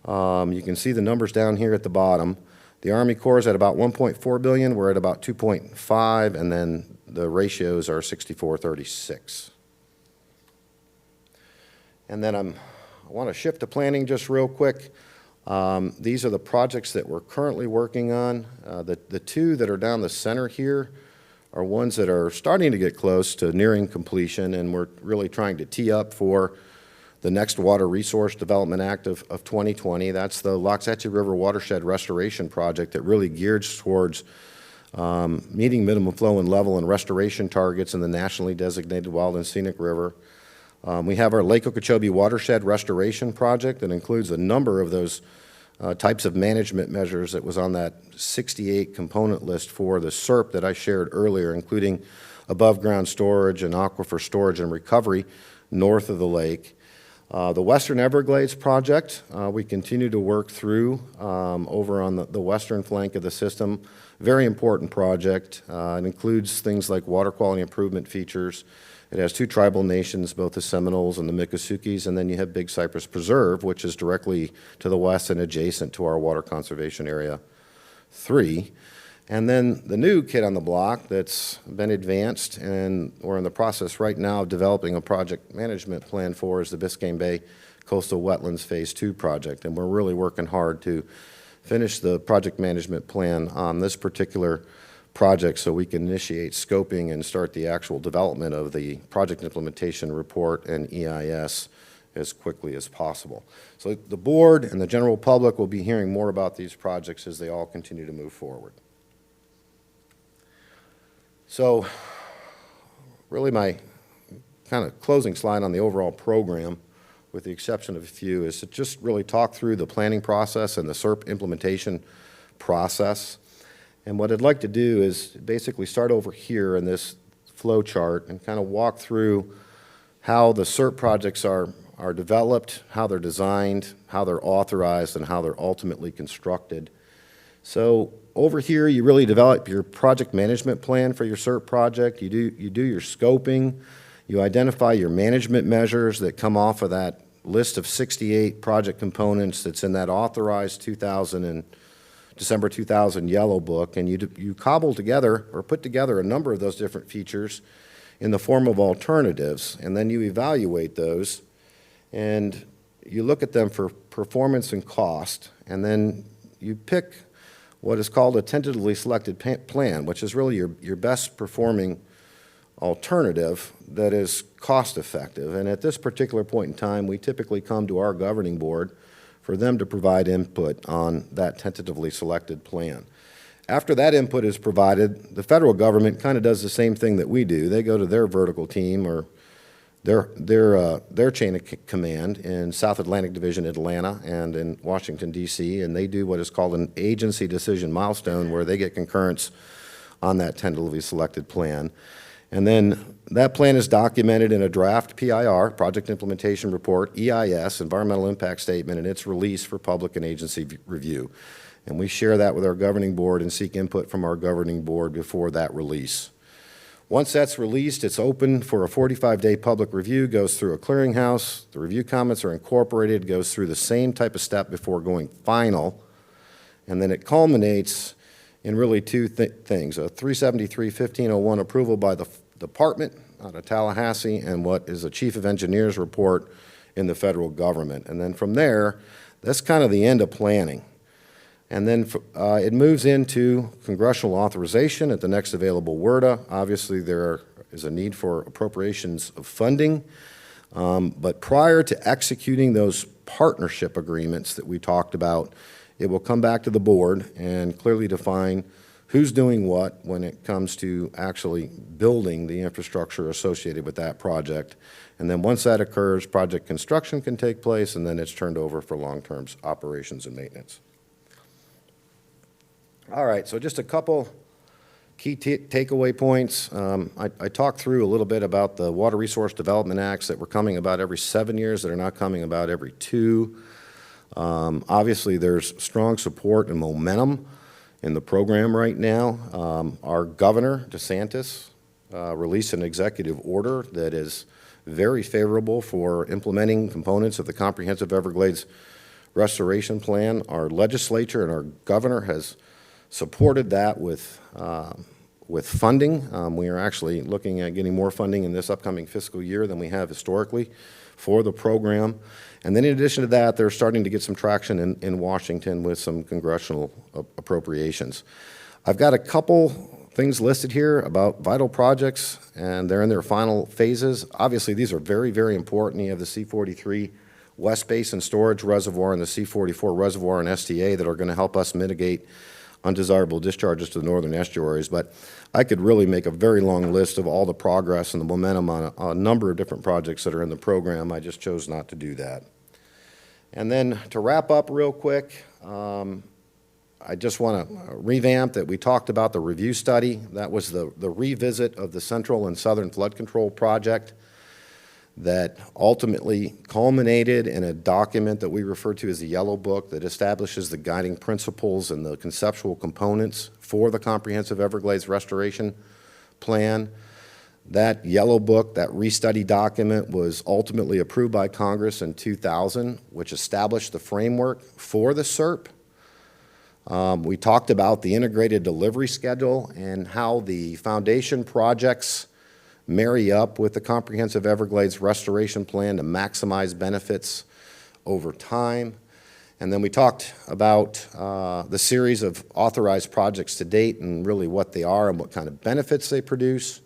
you can see the numbers down here at the bottom. The Army Corps is at about $1.4 billion, we're at about $2.5, and then the ratios are 64-36. And then I want to shift to planning just real quick. These are the projects that we're currently working on. The two that are down the center here are ones that are starting to get close to nearing completion, and we're really trying to tee up for the next Water Resource Development Act of 2020. That's the Loxahatchee River Watershed Restoration Project that really gears towards meeting minimum flow and level and restoration targets in the nationally designated wild and scenic river. We have our Lake Okeechobee Watershed Restoration Project that includes a number of those types of management measures that was on that 68 component list for the SERP that I shared earlier, including above ground storage and aquifer storage and recovery north of the lake. The Western Everglades project, we continue to work through over on the western flank of the system. Very important project. It includes things like water quality improvement features. It has two tribal nations, both the Seminoles and the Miccosukees, and then you have Big Cypress Preserve, which is directly to the west and adjacent to our Water Conservation Area 3. And then the new kid on the block that's been advanced and we're in the process right now of developing a project management plan for is the Biscayne Bay Coastal Wetlands Phase 2 project. And we're really working hard to finish the project management plan on this particular project so we can initiate scoping and start the actual development of the project implementation report and EIS as quickly as possible. So the board and the general public will be hearing more about these projects as they all continue to move forward. So really my kind of closing slide on the overall program, with the exception of a few, is to just really talk through the planning process and the SERP implementation process. And what I'd like to do is basically start over here in this flow chart and kind of walk through how the SERP projects are developed, how they're designed, how they're authorized, and how they're ultimately constructed. So over here, you really develop your project management plan for your SERP project. You do your scoping. You identify your management measures that come off of that list of 68 project components that's in that authorized December 2000 yellow book, and you cobble together or put together a number of those different features in the form of alternatives, and then you evaluate those, and you look at them for performance and cost, and then you pick what is called a tentatively selected plan, which is really your best performing alternative that is cost effective. And at this particular point in time, we typically come to our governing board for them to provide input on that tentatively selected plan. After that input is provided, the federal government kind of does the same thing that we do. They go to their vertical team or their chain of command in South Atlantic Division, Atlanta, and in Washington, D.C., and they do what is called an agency decision milestone where they get concurrence on that tentatively selected plan. And then that plan is documented in a draft PIR, Project Implementation Report, EIS, Environmental Impact Statement, and it's released for public and agency review. And we share that with our governing board and seek input from our governing board before that release. Once that's released, it's open for a 45-day public review, goes through a clearinghouse, the review comments are incorporated, goes through the same type of step before going final, and then it culminates in really two things, a 373-1501 approval by the department out of Tallahassee and what is a Chief of Engineers report in the federal government. And then from there, that's kind of the end of planning. And then it moves into congressional authorization at the next available WRDA. Obviously, there is a need for appropriations of funding. But prior to executing those partnership agreements that we talked about, it will come back to the board and clearly define who's doing what when it comes to actually building the infrastructure associated with that project. And then once that occurs, project construction can take place, and then it's turned over for long-term operations and maintenance. All right, so just a couple key takeaway points. I talked through a little bit about the Water Resource Development Acts that were coming about every 7 years that are now coming about every 2. Obviously, there's strong support and momentum in the program right now. Our governor, DeSantis, released an executive order that is very favorable for implementing components of the Comprehensive Everglades Restoration Plan. Our legislature and our governor has supported that with funding. We are actually looking at getting more funding in this upcoming fiscal year than we have historically for the program. And then in addition to that, they're starting to get some traction in Washington with some congressional appropriations. I've got a couple things listed here about vital projects, and they're in their final phases. Obviously, these are very, very important. You have the C-43 West Basin Storage Reservoir and the C-44 Reservoir and STA that are going to help us mitigate undesirable discharges to the northern estuaries. But I could really make a very long list of all the progress and the momentum on a number of different projects that are in the program. I just chose not to do that. And then to wrap up real quick, I just want to revamp that we talked about the review study. That was the revisit of the Central and Southern Flood Control Project that ultimately culminated in a document that we refer to as the Yellow Book that establishes the guiding principles and the conceptual components for the Comprehensive Everglades Restoration Plan. That Yellow Book, that restudy document, was ultimately approved by Congress in 2000, which established the framework for the SERP. We talked about the integrated delivery schedule and how the foundation projects marry up with the Comprehensive Everglades Restoration Plan to maximize benefits over time. And then we talked about the series of authorized projects to date and really what they are and what kind of benefits they produce.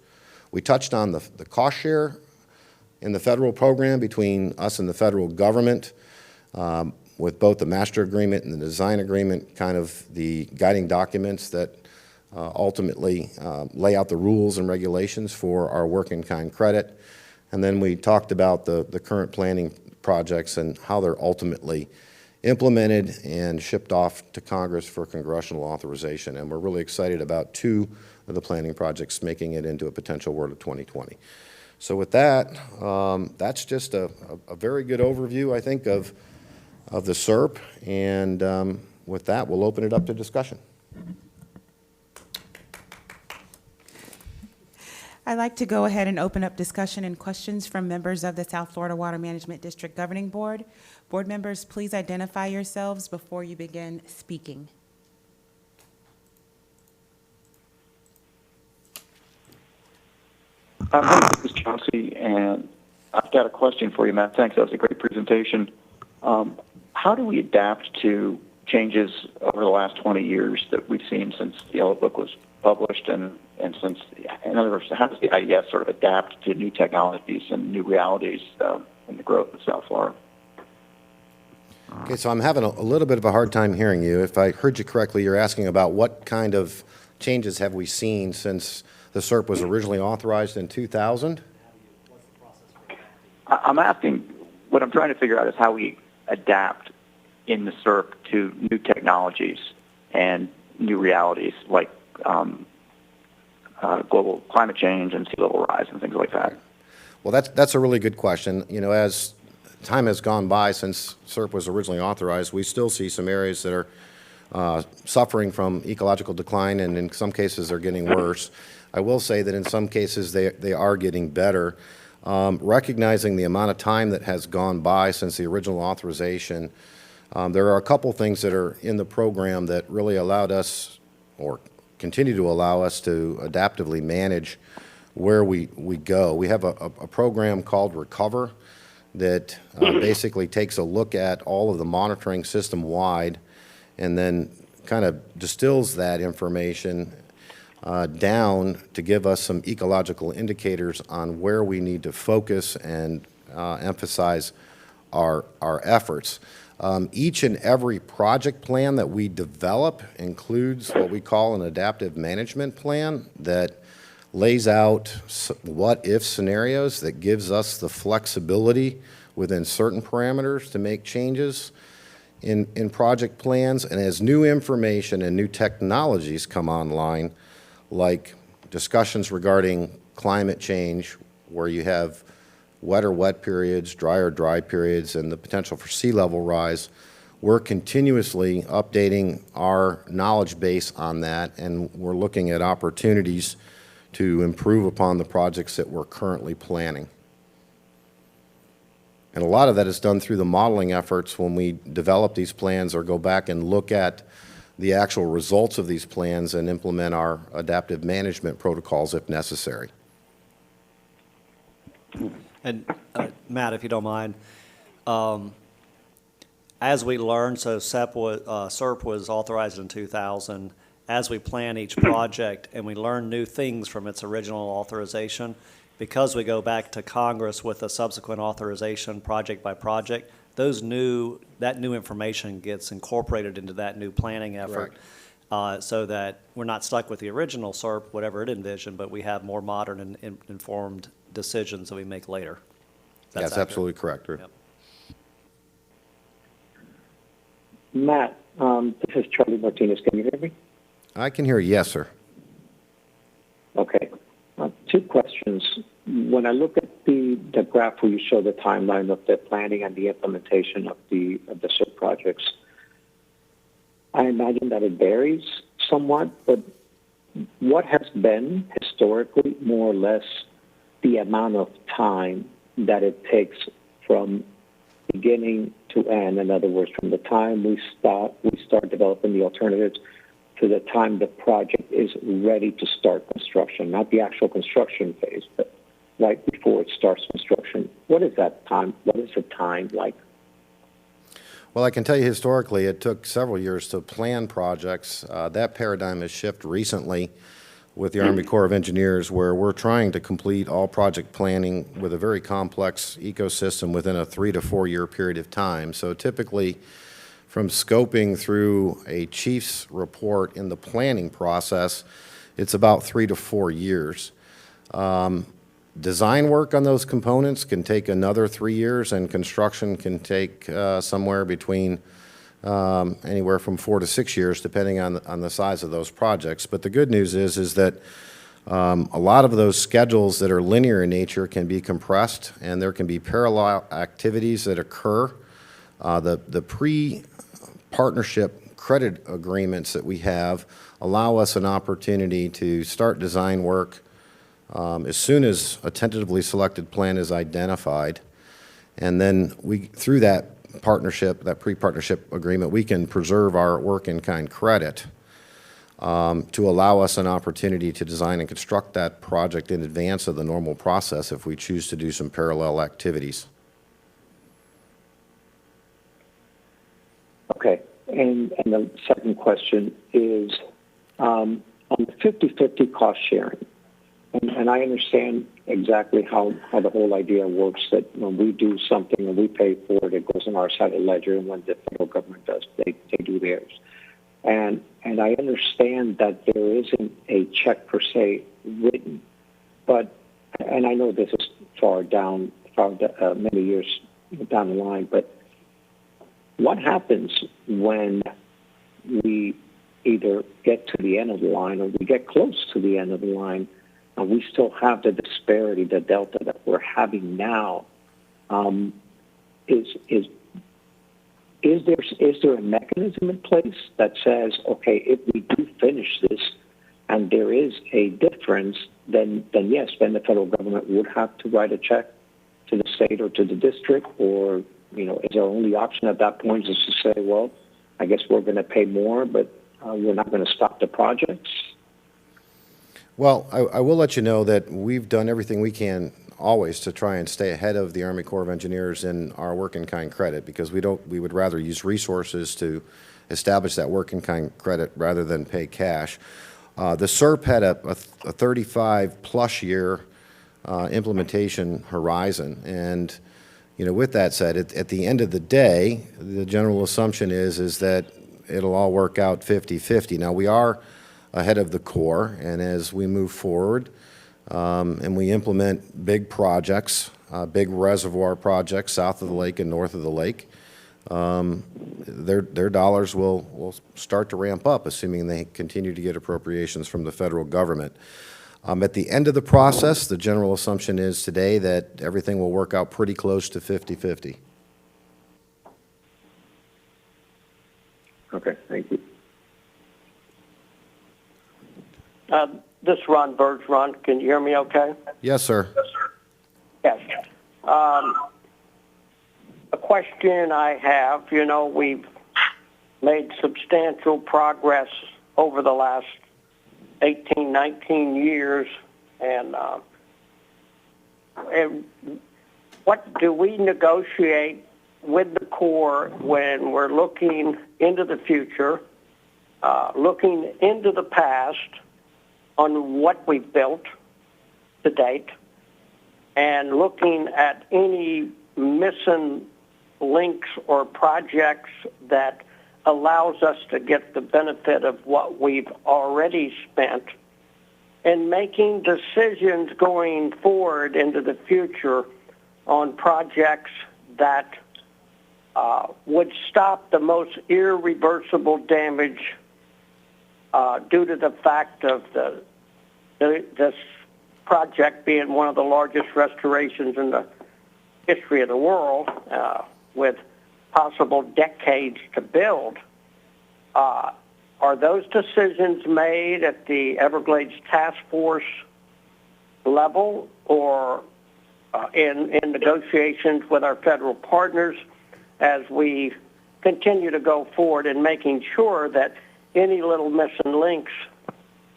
We touched on the cost share in the federal program between us and the federal government, with both the master agreement and the design agreement, kind of the guiding documents that ultimately lay out the rules and regulations for our work-in-kind credit. And then we talked about the current planning projects and how they're ultimately implemented and shipped off to Congress for congressional authorization. And we're really excited about 2 of the planning projects making it into a potential award of 2020. So with that, that's just a very good overview, I think, of the SERP. And with that, we'll open it up to discussion. I'd like to go ahead and open up discussion and questions from members of the South Florida Water Management District Governing Board. Board members, please identify yourselves before you begin speaking. Hi, this is Chauncey, and I've got a question for you, Matt. Thanks. That was a great presentation. How do we adapt to changes over the last 20 years that we've seen since the Yellow Book was published, and since, in other words, how does the IES sort of adapt to new technologies and new realities in the growth of South Florida? Okay, so I'm having a little bit of a hard time hearing you. If I heard you correctly, you're asking about what kind of changes have we seen since the SERP was originally authorized in 2000? I'm asking, what I'm trying to figure out is how we adapt in the SERP to new technologies and new realities like global climate change and sea level rise and things like that. Well, that's a really good question. You know, as time has gone by since SERP was originally authorized, we still see some areas that are suffering from ecological decline, and in some cases they're getting worse. I will say that in some cases they are getting better. Recognizing the amount of time that has gone by since the original authorization, there are a couple things that are in the program that really allowed us, or continue to allow us, to adaptively manage where we go. We have a program called Recover that basically takes a look at all of the monitoring system-wide and then kind of distills that information down to give us some ecological indicators on where we need to focus and emphasize our efforts. Each and every project plan that we develop includes what we call an adaptive management plan that lays out what-if scenarios that gives us the flexibility within certain parameters to make changes in project plans. And as new information and new technologies come online, like discussions regarding climate change, where you have wetter wet periods, drier dry periods, and the potential for sea level rise, we're continuously updating our knowledge base on that, and we're looking at opportunities to improve upon the projects that we're currently planning. And a lot of that is done through the modeling efforts when we develop these plans or go back and look at the actual results of these plans and implement our adaptive management protocols if necessary. And Matt, if you don't mind, as we learned, so SERP was authorized in 2000. as we plan each project and we learn new things from its original authorization, because we go back to Congress with a subsequent authorization project by project, that new information gets incorporated into that new planning effort. So that we're not stuck with the original SERP, whatever it envisioned, but we have more modern and informed decisions that we make later. That's absolutely correct, Drew. Yep. Matt, this is Charlie Martinez. Can you hear me? I can hear you, yes, sir. Okay. Two questions. When I look at the graph where you show the timeline of the planning and the implementation of the SERP projects, I imagine that it varies somewhat, but what has been historically more or less the amount of time that it takes from beginning to end? In other words, from the time we start developing the alternatives to the time the project is ready to start construction, not the actual construction phase, but right before it starts construction. What is that time? What is the time like? Well, I can tell you historically, it took several years to plan projects. That paradigm has shifted recently with the Army Corps of Engineers, where we're trying to complete all project planning with a very complex ecosystem within a 3 to 4 year period of time. So typically, from scoping through a chief's report in the planning process, it's about 3 to 4 years. Design work on those components can take another 3 years, and construction can take somewhere between anywhere from 4 to 6 years, depending on the size of those projects. But the good news is that a lot of those schedules that are linear in nature can be compressed, and there can be parallel activities that occur. The pre-partnership credit agreements that we have allow us an opportunity to start design work as soon as a tentatively selected plan is identified, and then through that partnership, that pre-partnership agreement, we can preserve our work-in-kind credit to allow us an opportunity to design and construct that project in advance of the normal process if we choose to do some parallel activities. Okay, and the second question is on the 50-50 cost sharing. And I understand exactly how the whole idea works, that when we do something and we pay for it, it goes on our side of the ledger, and when the federal government does, they do theirs. And I understand that there isn't a check per se written, but, and I know this is many years down the line, but what happens when we either get to the end of the line or we get close to the end of the line, and we still have the disparity, the delta that we're having now? Is there a mechanism in place that says, okay, if we do finish this and there is a difference, then yes, then the federal government would have to write a check to the state or to the district? Or, is our only option at that point is to say, well, I guess we're going to pay more, but we're not going to stop the projects? Well, I will let you know that we've done everything we can always to try and stay ahead of the Army Corps of Engineers in our work-in-kind credit, because we would rather use resources to establish that work-in-kind credit rather than pay cash. The SERP had a 35-plus year implementation horizon, and with that said, at the end of the day, the general assumption is that it'll all work out 50-50. Now, we are ahead of the Corps, and as we move forward and we implement big projects, big reservoir projects south of the lake and north of the lake, their dollars will start to ramp up, assuming they continue to get appropriations from the federal government. At the end of the process, the general assumption is today that everything will work out pretty close to 50-50. Okay, thank you. This is Ron Burge. Ron, can you hear me okay? Yes, sir. Yes. A question I have, we've made substantial progress over the last 18, 19 years, and what do we negotiate with the Corps when we're looking into the future looking into the past on what we've built to date and looking at any missing links or projects that allows us to get the benefit of what we've already spent and making decisions going forward into the future on projects that would stop the most irreversible damage due to the fact of this project being one of the largest restorations in the history of the world, with possible decades to build. Are those decisions made at the Everglades Task Force level or in negotiations with our federal partners as we continue to go forward in making sure that any little missing links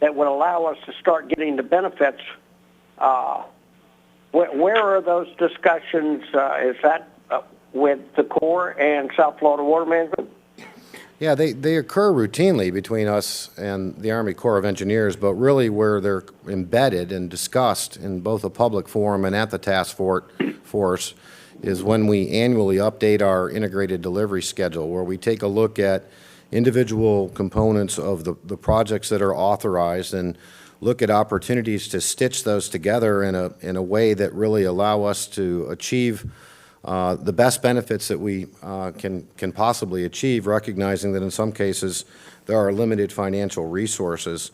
that would allow us to start getting the benefits, where are those discussions? Is that with the Corps and South Florida Water Management? Yeah, they occur routinely between us and the Army Corps of Engineers, but really where they're embedded and discussed in both a public forum and at the task force is when we annually update our integrated delivery schedule, where we take a look at individual components of the projects that are authorized and look at opportunities to stitch those together in a way that really allow us to achieve the best benefits that we can possibly achieve, recognizing that in some cases there are limited financial resources.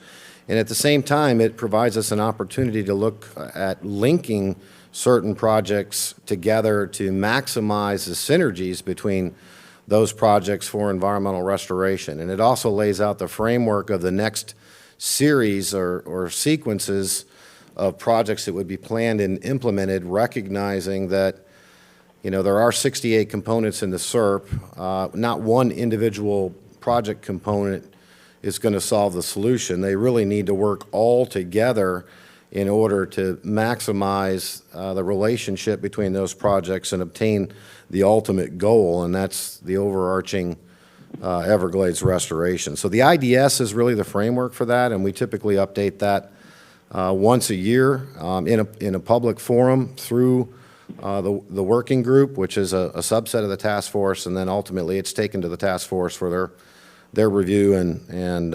And at the same time, it provides us an opportunity to look at linking certain projects together to maximize the synergies between those projects for environmental restoration. And it also lays out the framework of the next series or sequences of projects that would be planned and implemented, recognizing that there are 68 components in the SERP. Not one individual project component is going to solve the solution. They really need to work all together in order to maximize the relationship between those projects and obtain the ultimate goal, and that's the overarching Everglades restoration. So the IDS is really the framework for that, and we typically update that once a year in a public forum through the working group, which is a subset of the task force, and then ultimately it's taken to the task force for their review and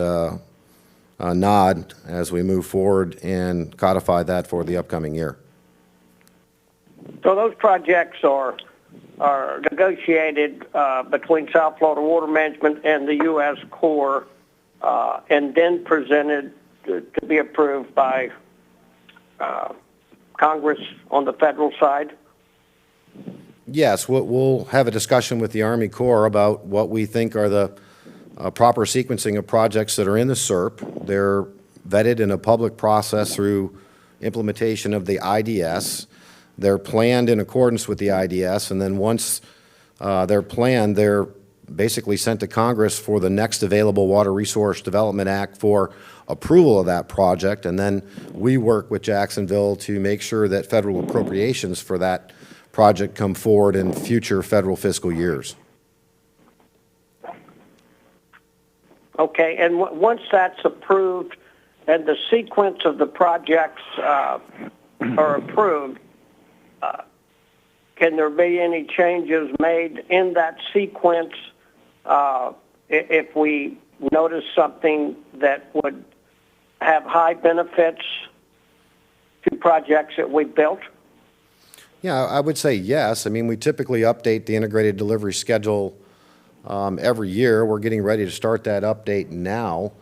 nod as we move forward and codify that for the upcoming year. So those projects are negotiated between South Florida Water Management and the U.S. Corps and then presented to be approved by Congress on the federal side? Yes, we'll have a discussion with the Army Corps about what we think are the proper sequencing of projects that are in the SERP. They're vetted in a public process through implementation of the IDS. They're planned in accordance with the IDS, and then once they're planned, they're basically sent to Congress for the next available Water Resource Development Act for approval of that project, and then we work with Jacksonville to make sure that federal appropriations for that project come forward in future federal fiscal years. Okay, and once that's approved and the sequence of the projects are approved, can there be any changes made in that sequence if we notice something that would have high benefits to projects that we built? Yeah, I would say yes. I mean, we typically update the integrated delivery schedule every year. We're getting ready to start that update now.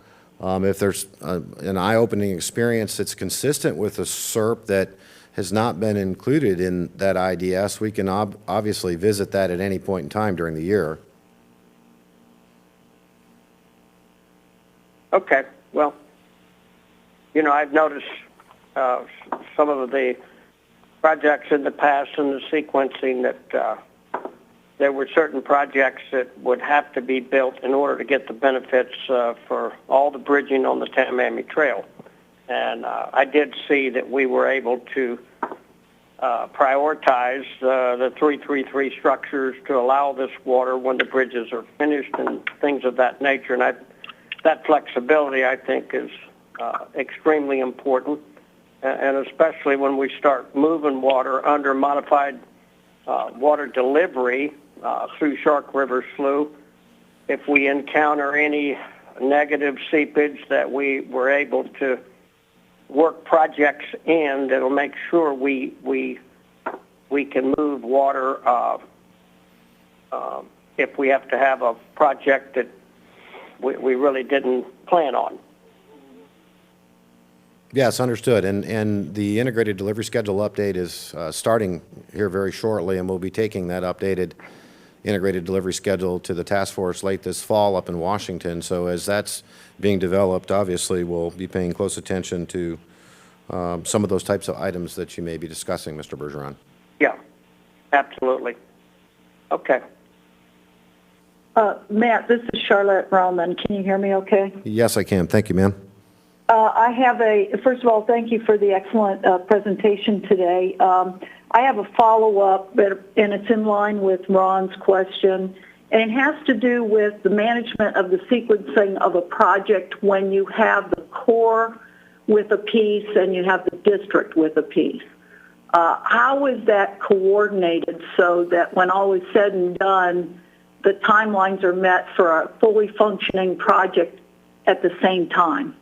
If there's an eye-opening experience that's consistent with the SERP that has not been included in that IDS, we can obviously visit that at any point in time during the year. Okay. Well, I've noticed some of the projects in the past and the sequencing that there were certain projects that would have to be built in order to get the benefits for all the bridging on the Tamiami Trail. And I did see that we were able to prioritize the 333 structures to allow this water when the bridges are finished and things of that nature. And that flexibility, I think, is extremely important, and especially when we start moving water under modified water delivery through Shark River Slough. If we encounter any negative seepage, that we were able to work projects in that'll make sure we can move water if we have to have a project that we really didn't plan on. Yes, understood. And the integrated delivery schedule update is starting here very shortly, and we'll be taking that updated integrated delivery schedule to the task force late this fall up in Washington. So as that's being developed, obviously we'll be paying close attention to some of those types of items that you may be discussing, Mr. Bergeron. Yeah, absolutely. Okay. Matt, this is Charlotte Roman. Can you hear me okay? Yes, I can. Thank you, ma'am. First of all, thank you for the excellent presentation today. I have a follow-up, and it's in line with Ron's question, and it has to do with the management of the sequencing of a project when you have the Corps with a piece and you have the district with a piece. How is that coordinated so that when all is said and done, the timelines are met for a fully functioning project at the same time?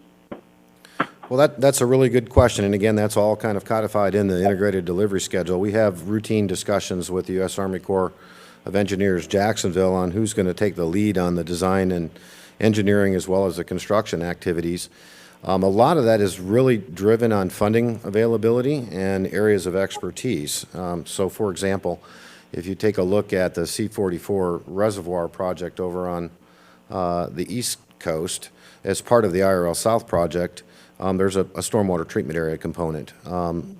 Well, that's a really good question, and again, that's all kind of codified in the integrated delivery schedule. We have routine discussions with the U.S. Army Corps of Engineers Jacksonville on who's going to take the lead on the design and engineering as well as the construction activities. A lot of that is really driven on funding availability and areas of expertise. So, for example, if you take a look at the C-44 reservoir project over on the East Coast as part of the IRL South project, there's a stormwater treatment area component.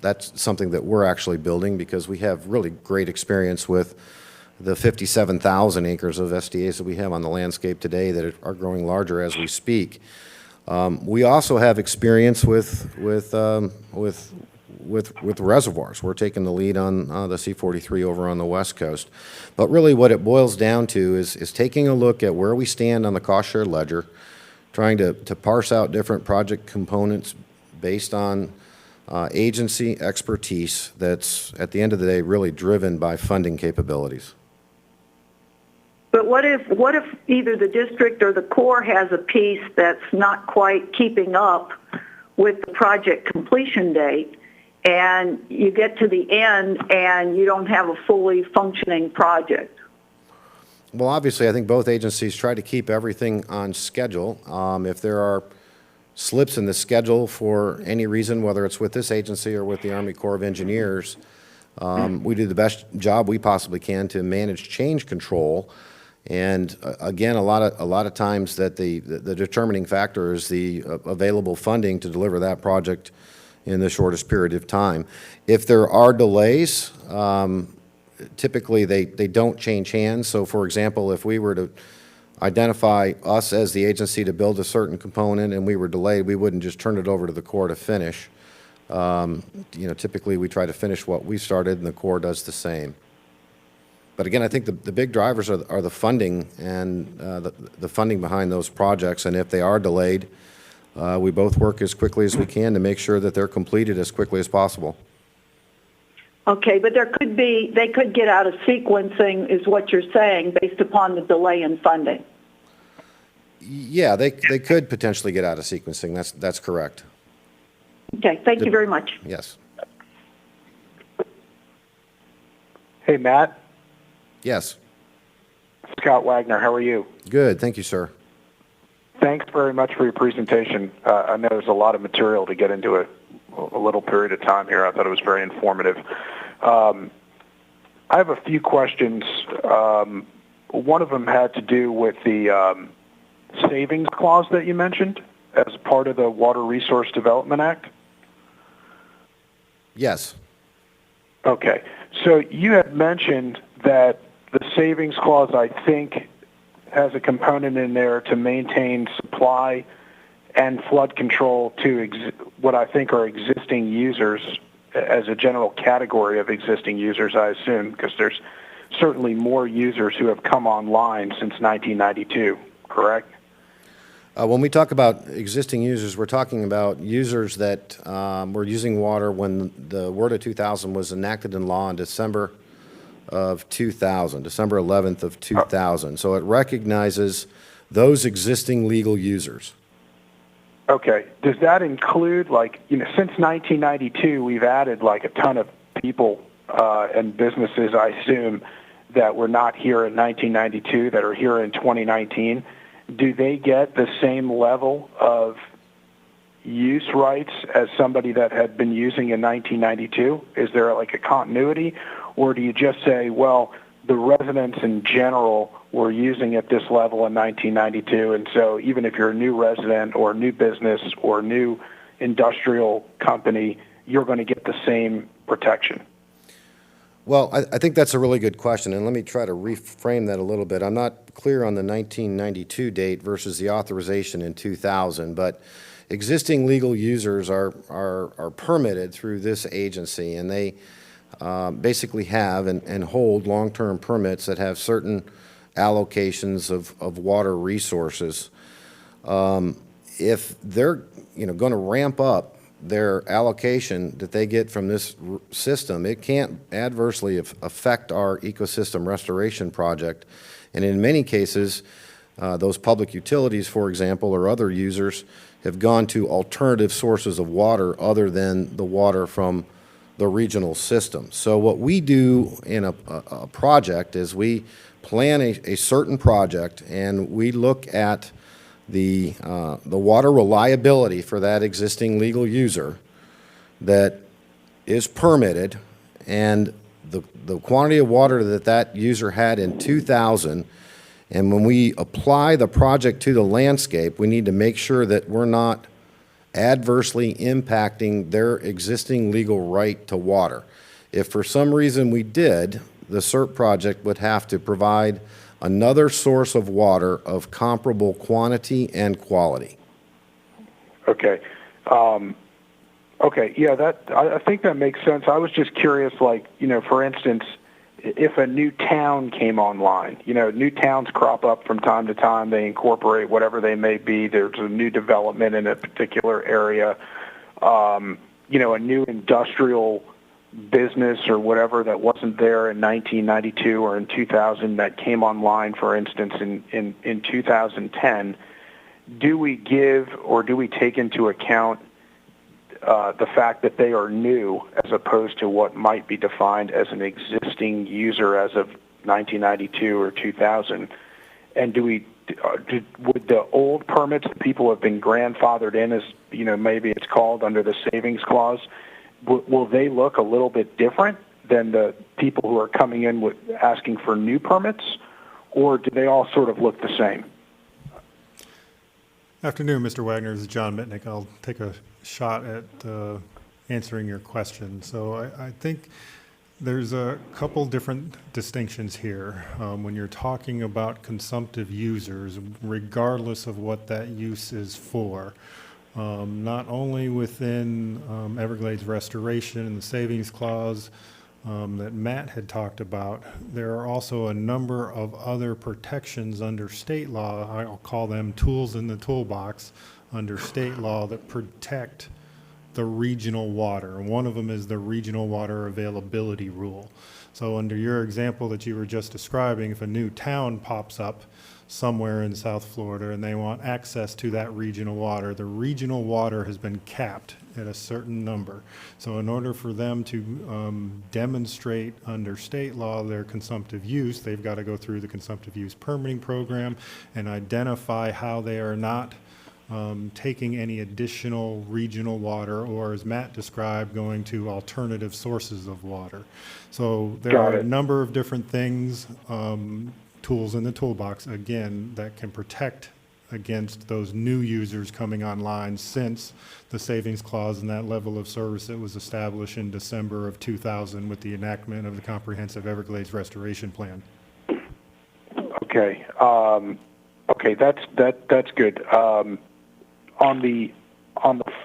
That's something that we're actually building because we have really great experience with the 57,000 acres of SDAs that we have on the landscape today that are growing larger as we speak. We also have experience with reservoirs. We're taking the lead on the C-43 over on the West Coast. But really what it boils down to is taking a look at where we stand on the cost share ledger, trying to parse out different project components based on agency expertise that's, at the end of the day, really driven by funding capabilities. But what if either the district or the Corps has a piece that's not quite keeping up with the project completion date, and you get to the end and you don't have a fully functioning project? Well, obviously, I think both agencies try to keep everything on schedule. If there are slips in the schedule for any reason, whether it's with this agency or with the Army Corps of Engineers, we do the best job we possibly can to manage change control. And again, a lot of times that the determining factor is the available funding to deliver that project in the shortest period of time. If there are delays, typically they don't change hands. So for example, if we were to identify us as the agency to build a certain component and we were delayed, we wouldn't just turn it over to the Corps to finish. Typically we try to finish what we started and the Corps does the same. But again, I think the big drivers are the funding and the funding behind those projects. And if they are delayed, we both work as quickly as we can to make sure that they're completed as quickly as possible. Okay, but they could get out of sequencing, is what you're saying, based upon the delay in funding. Yeah, they could potentially get out of sequencing. That's correct. Okay, thank you very much. Yes. Hey, Matt. Yes. Scott Wagner, how are you? Good, thank you, sir. Thanks very much for your presentation. I know there's a lot of material to get into a little period of time here. I thought it was very informative. I have a few questions. One of them had to do with the savings clause that you mentioned as part of the Water Resource Development Act. Yes. Okay. So you had mentioned that the savings clause, I think, has a component in there to maintain supply and flood control to what I think are existing users as a general category of existing users, I assume, because there's certainly more users who have come online since 1992, correct? When we talk about existing users, we're talking about users that were using water when the Word of 2000 was enacted in law in December of 2000, December 11th of 2000. So it recognizes those existing legal users. Okay. Does that include, since 1992, we've added a ton of people and businesses, I assume, that were not here in 1992 that are here in 2019. Do they get the same level of use rights as somebody that had been using in 1992? Is there a continuity, or do you just say, well, the residents in general were using at this level in 1992, and so even if you're a new resident or a new business or a new industrial company, you're going to get the same protection? Well, I think that's a really good question, and let me try to reframe that a little bit. I'm not clear on the 1992 date versus the authorization in 2000, but existing legal users are permitted through this agency, and they basically have and hold long-term permits that have certain allocations of water resources. If they're going to ramp up their allocation that they get from this system, it can't adversely affect our ecosystem restoration project. And in many cases, those public utilities, for example, or other users have gone to alternative sources of water other than the water from the regional system. So what we do in a project is we plan a certain project, and we look at the water reliability for that existing legal user that is permitted, and the quantity of water that user had in 2000. And when we apply the project to the landscape, we need to make sure that we're not adversely impacting their existing legal right to water. If for some reason we did, the CERP project would have to provide another source of water of comparable quantity and quality. Okay. Okay. Yeah, I think that makes sense. I was just curious, for instance, if a new town came online, new towns crop up from time to time. They incorporate whatever they may be. There's a new development in a particular area. A new industrial business or whatever that wasn't there in 1992 or in 2000 that came online, for instance, in 2010, do we give or do we take into account the fact that they are new as opposed to what might be defined as an existing user as of 1992 or 2000? And would the old permits that people have been grandfathered in, as maybe it's called under the savings clause, will they look a little bit different than the people who are coming in with asking for new permits, or do they all sort of look the same? Afternoon, Mr. Wagner. This is John Mitnick. I'll take a shot at answering your question. So I think there's a couple different distinctions here. When you're talking about consumptive users, regardless of what that use is for, not only within Everglades restoration and the savings clause that Matt had talked about, there are also a number of other protections under state law. I'll call them tools in the toolbox under state law that protect the regional water. And one of them is the regional water availability rule. So under your example that you were just describing, if a new town pops up somewhere in South Florida and they want access to that regional water, the regional water has been capped at a certain number. So in order for them to demonstrate under state law their consumptive use, they've got to go through the consumptive use permitting program and identify how they are not taking any additional regional water, or as Matt described, going to alternative sources of water. So there are a number of different things, tools in the toolbox, again, that can protect against those new users coming online since the savings clause and that level of service that was established in December of 2000 with the enactment of the Comprehensive Everglades Restoration Plan. Okay. Okay, that's good. On the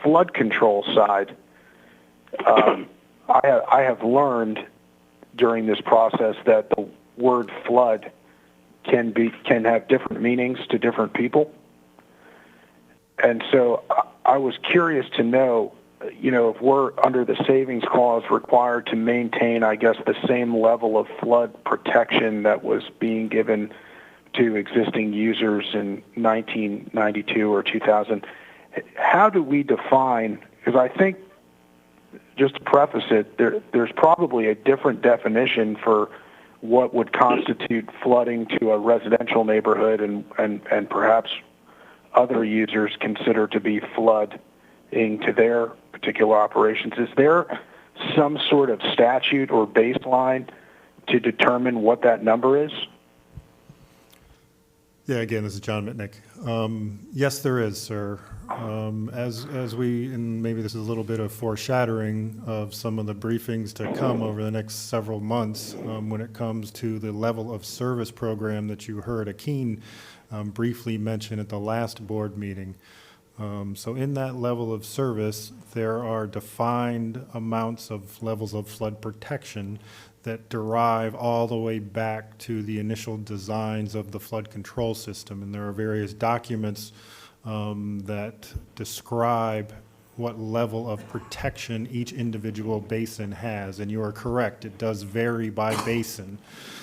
flood control side, I have learned during this process that the word flood can have different meanings to different people. And so I was curious to know, if we're under the savings clause required to maintain, I guess, the same level of flood protection that was being given to existing users in 1992 or 2000, how do we define, because I think, just to preface it, there's probably a different definition for what would constitute flooding to a residential neighborhood and perhaps other users consider to be flooding to their particular operations. Is there some sort of statute or baseline to determine what that number is? Yeah, again, this is John Mitnick. Yes, there is, sir. As we, and maybe this is a little bit of foreshadowing of some of the briefings to come over the next several months when it comes to the level of service program that you heard Akeen briefly mention at the last board meeting. So in that level of service, there are defined amounts of levels of flood protection that derive all the way back to the initial designs of the flood control system. And there are various documents that describe what level of protection each individual basin has. And you are correct, it does vary by basin.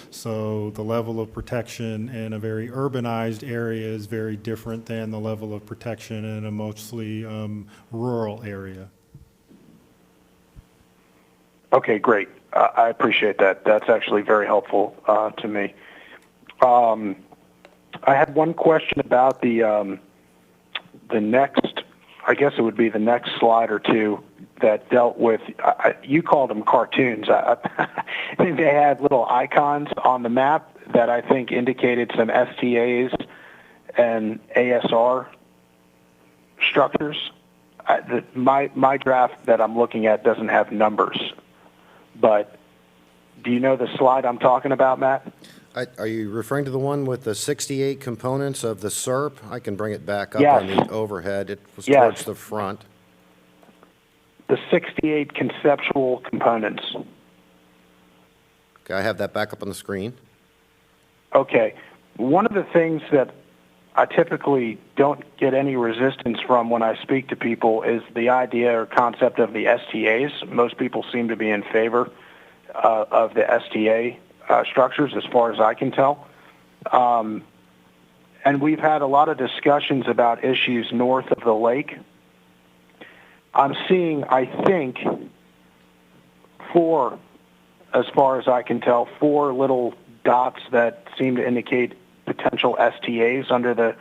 So the level of protection in a very urbanized area is very different than the level of protection in a mostly rural area. Okay, great. I appreciate that. That's actually very helpful to me. I had one question about the next, I guess it would be the next slide or two that dealt with, you called them cartoons. I think they had little icons on the map that I think indicated some STAs and ASR structures. My draft that I'm looking at doesn't have numbers. But do you know the slide I'm talking about, Matt? Are you referring to the one with the 68 components of the SERP? I can bring it back up Yes. on the overhead. It was Yes. towards the front. The 68 conceptual components. Okay, I have that back up on the screen. Okay. One of the things that I typically don't get any resistance from when I speak to people is the idea or concept of the STAs. Most people seem to be in favor of the STA structures, as far as I can tell. And we've had a lot of discussions about issues north of the lake. I'm seeing, I think, four, as far as I can tell, four little dots that seem to indicate potential STAs under the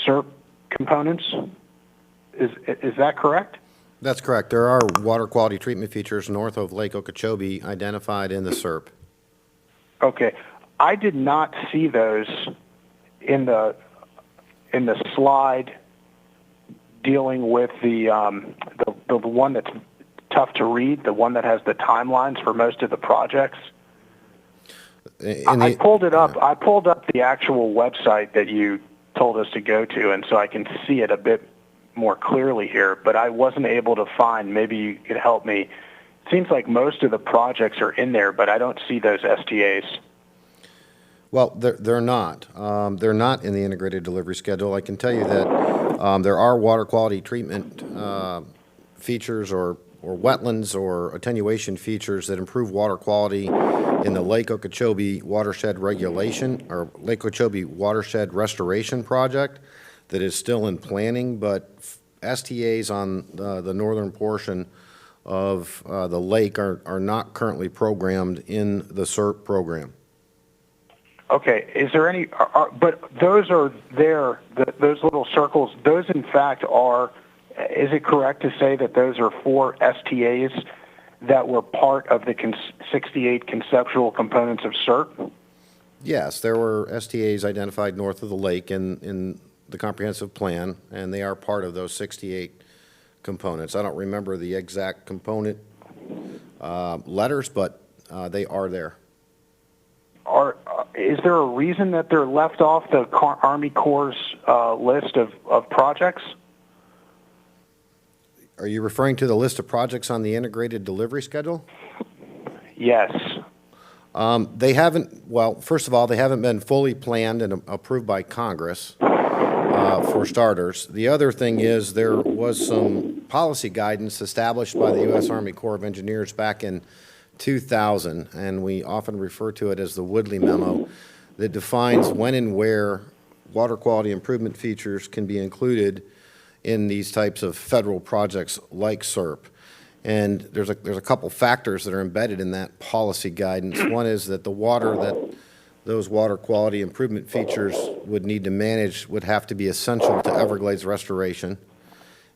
SERP components. Is that correct? That's correct. There are water quality treatment features north of Lake Okeechobee identified in the SERP. Okay. I did not see those in the slide dealing with the one that's tough to read, the one that has the timelines for most of the projects. I pulled it up. I pulled up the actual website that you told us to go to, and so I can see it a bit more clearly here, but I wasn't able to find, maybe you could help me. It seems like most of the projects are in there, but I don't see those STAs. Well, they're not. They're not in the integrated delivery schedule. I can tell you that there are water quality treatment features or wetlands or attenuation features that improve water quality in the Lake Okeechobee Watershed Regulation or Lake Okeechobee Watershed Restoration Project that is still in planning, but STAs on the northern portion of the lake are not currently programmed in the SERP program. Okay, is there any, but those are there, those little circles, those in fact are, is it correct to say that those are four STAs that were part of the 68 conceptual components of SERP? Yes, there were STAs identified north of the lake in the comprehensive plan, and they are part of those 68 components. I don't remember the exact component letters, but they are there. Is there a reason that they're left off the Army Corps' list of projects? Are you referring to the list of projects on the integrated delivery schedule? Yes. They haven't, well, first of all, they haven't been fully planned and approved by Congress. for starters. The other thing is there was some policy guidance established by the U.S. Army Corps of Engineers back in 2000, and we often refer to it as the Woodley Memo, that defines when and where water quality improvement features can be included in these types of federal projects like SERP. And there's a couple factors that are embedded in that policy guidance. One is that the water that those water quality improvement features would need to manage would have to be essential to Everglades restoration.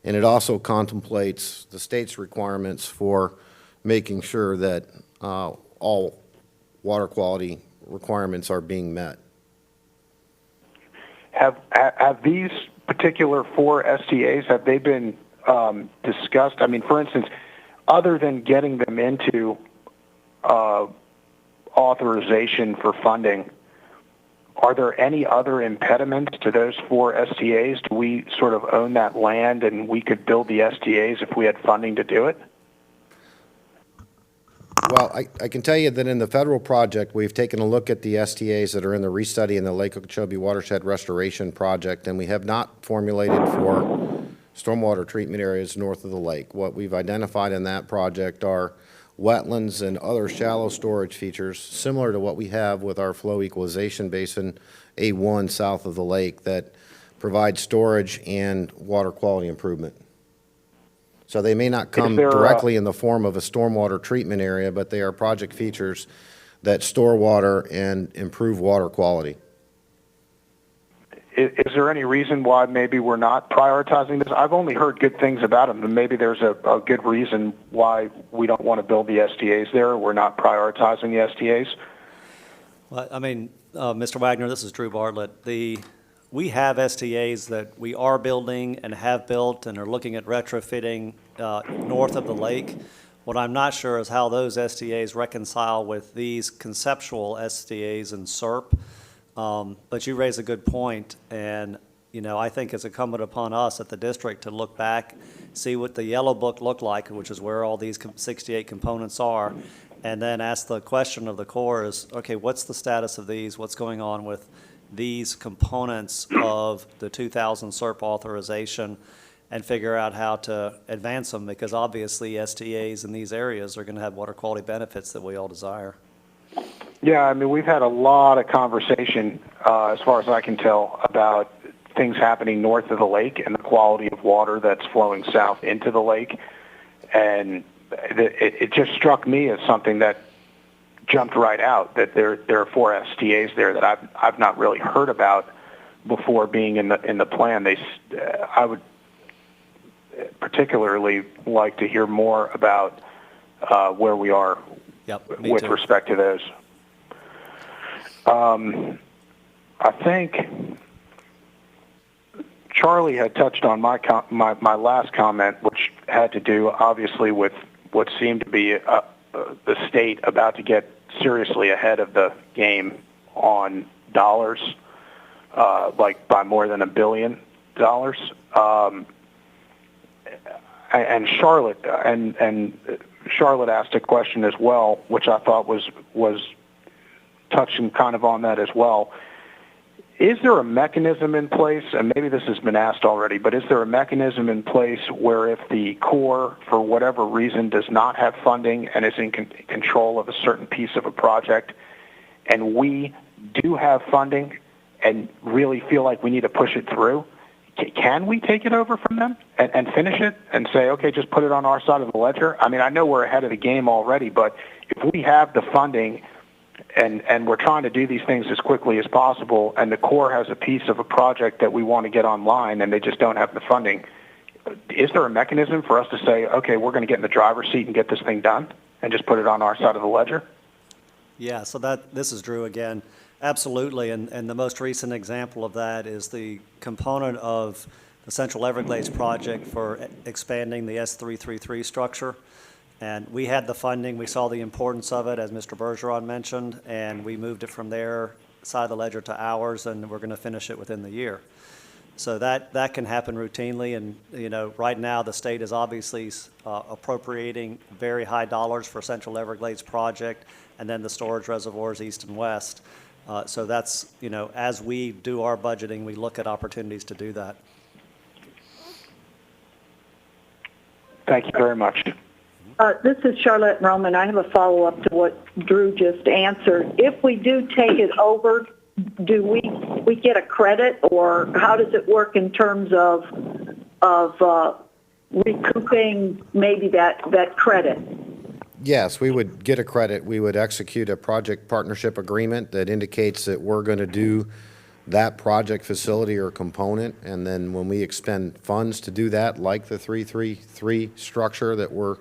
And it also contemplates the state's requirements for making sure that all water quality requirements are being met. Have these particular 4 STAs, have they been discussed? I mean, for instance, other than getting them into authorization for funding, are there any other impediments to those 4 STAs? Do we sort of own that land and we could build the STAs if we had funding to do it? Well, I can tell you that in the federal project, we've taken a look at the STAs that are in the restudy in the Lake Okeechobee Watershed Restoration Project, and we have not formulated for stormwater treatment areas north of the lake. What we've identified in that project are wetlands and other shallow storage features similar to what we have with our flow equalization basin A1 south of the lake that provide storage and water quality improvement. So they may not come directly in the form of a stormwater treatment area, but they are project features that store water and improve water quality. Is there any reason why maybe we're not prioritizing this? I've only heard good things about them, and maybe there's a good reason why we don't want to build the STAs there. We're not prioritizing the STAs. Well, I mean, Mr. Wagner, this is Drew Bartlett. We have STAs that we are building and have built and are looking at retrofitting north of the lake. What I'm not sure is how those STAs reconcile with these conceptual STAs in SERP. But you raise a good point, and I think it's incumbent upon us at the district to look back, see what the yellow book looked like, which is where all these 68 components are, and then ask the question of the Corps is, okay, what's the status of these? What's going on with these components of the 2000 SERP authorization, and figure out how to advance them, because obviously STAs in these areas are going to have water quality benefits that we all desire. Yeah, I mean, we've had a lot of conversation, as far as I can tell, about things happening north of the lake and the quality of water that's flowing south into the lake. And it just struck me as something that jumped right out, that there are 4 STAs there that I've not really heard about before being in the plan. I would particularly like to hear more about where we are with respect to those. I think Charlie had touched on my last comment, which had to do obviously with what seemed to be the state about to get seriously ahead of the game on dollars, like by more than $1 billion. And Charlotte Charlotte asked a question as well, which I thought was touching kind of on that as well. Is there a mechanism in place, and maybe this has been asked already, but is there a mechanism in place where if the Corps, for whatever reason, does not have funding and is in control of a certain piece of a project, and we do have funding and really feel like we need to push it through, can we take it over from them and finish it and say, okay, just put it on our side of the ledger? I mean, I know we're ahead of the game already, but if we have the funding and we're trying to do these things as quickly as possible, and the Corps has a piece of a project that we want to get online and they just don't have the funding, is there a mechanism for us to say, okay, we're going to get in the driver's seat and get this thing done and just put it on our side of the ledger? Yeah, so this is Drew again. Absolutely, and the most recent example of that is the component of the Central Everglades project for expanding the S333 structure. And we had the funding, we saw the importance of it, as Mr. Bergeron mentioned, and we moved it from their side of the ledger to ours, and we're going to finish it within the year. So that can happen routinely, and right now the state is obviously appropriating very high dollars for Central Everglades project, and then the storage reservoirs east and west. So that's, as we do our budgeting, we look at opportunities to do that. Thank you very much. This is Charlotte Roman. I have a follow-up to what Drew just answered. If we do take it over, do we get a credit, or how does it work in terms of recouping maybe that credit? Yes, we would get a credit. We would execute a project partnership agreement that indicates that we're going to do that project facility or component, and then when we expend funds to do that, like the 333 structure that we're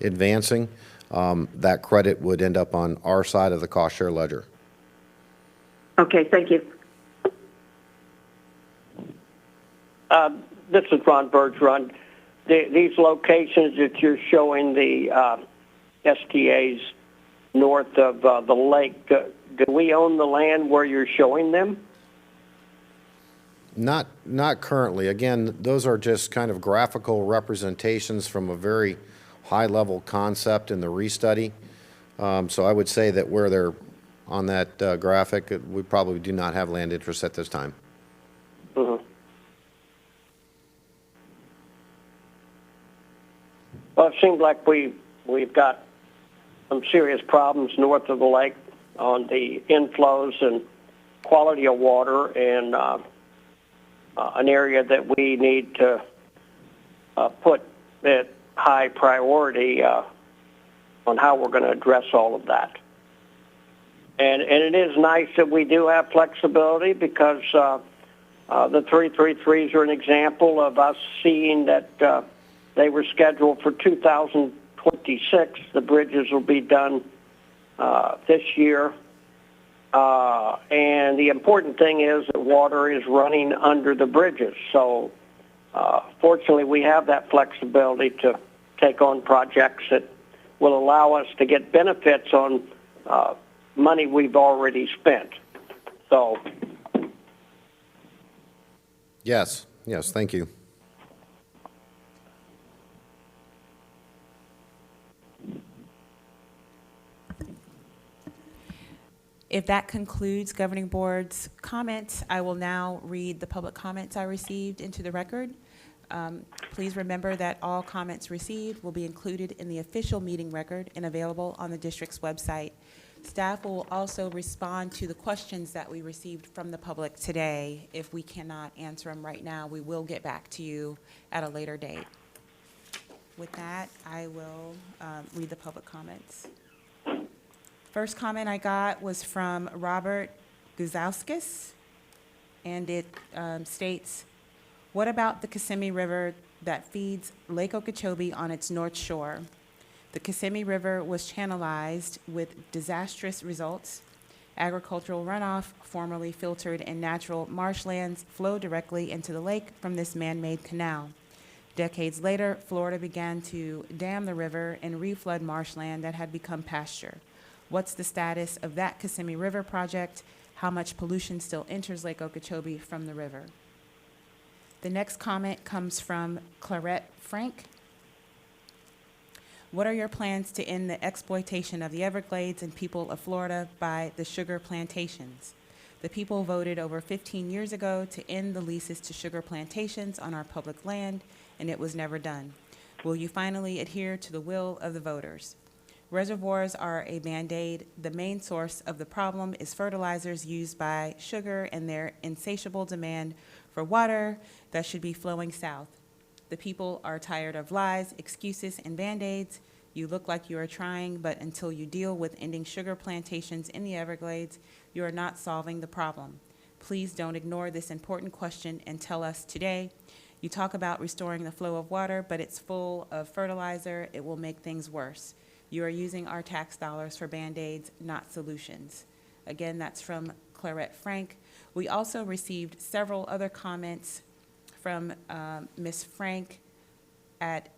advancing, that credit would end up on our side of the cost share ledger. Okay, thank you. This is Ron Bergeron. These locations that you're showing, the STAs north of the lake, do we own the land where you're showing them? Not currently. Again, those are just kind of graphical representations from a very high-level concept in the restudy. So I would say that where they're on that graphic, we probably do not have land interest at this time. Mm-hmm. Well, it seems like we've got some serious problems north of the lake on the inflows and quality of water, and an area that we need to put at high priority on how we're going to address all of that. And it is nice that we do have flexibility, because the 333s are an example of us seeing that they were scheduled for 2026. The bridges will be done this year. And the important thing is that water is running under the bridges. So fortunately, we have that flexibility to take on projects that will allow us to get benefits on money we've already spent. So Yes, thank you. If that concludes Governing Board's comments, I will now read the public comments I received into the record. Please remember that all comments received will be included in the official meeting record and available on the district's website. Staff will also respond to the questions that we received from the public today. If we cannot answer them right now, we will get back to you at a later date. With that, I will read the public comments. First comment I got was from Robert Guzauskis, and it states, what about the Kissimmee River that feeds Lake Okeechobee on its north shore? The Kissimmee River was channelized with disastrous results. Agricultural runoff, formerly filtered in natural marshlands, flowed directly into the lake from this man-made canal. Decades later, Florida began to dam the river and reflood marshland that had become pasture. What's the status of that Kissimmee River project? How much pollution still enters Lake Okeechobee from the river? The next comment comes from Clarette Frank. What are your plans to end the exploitation of the Everglades and people of Florida by the sugar plantations? The people voted over 15 years ago to end the leases to sugar plantations on our public land, and it was never done. Will you finally adhere to the will of the voters? Reservoirs are a Band-Aid. The main source of the problem is fertilizers used by sugar and their insatiable demand for water that should be flowing south. The people are tired of lies, excuses, and Band-Aids. You look like you are trying, but until you deal with ending sugar plantations in the Everglades, you are not solving the problem. Please don't ignore this important question and tell us today. You talk about restoring the flow of water, but it's full of fertilizer. It will make things worse. You are using our tax dollars for Band-Aids, not solutions. Again, that's from Clarette Frank. We also received several other comments from Ms. Frank at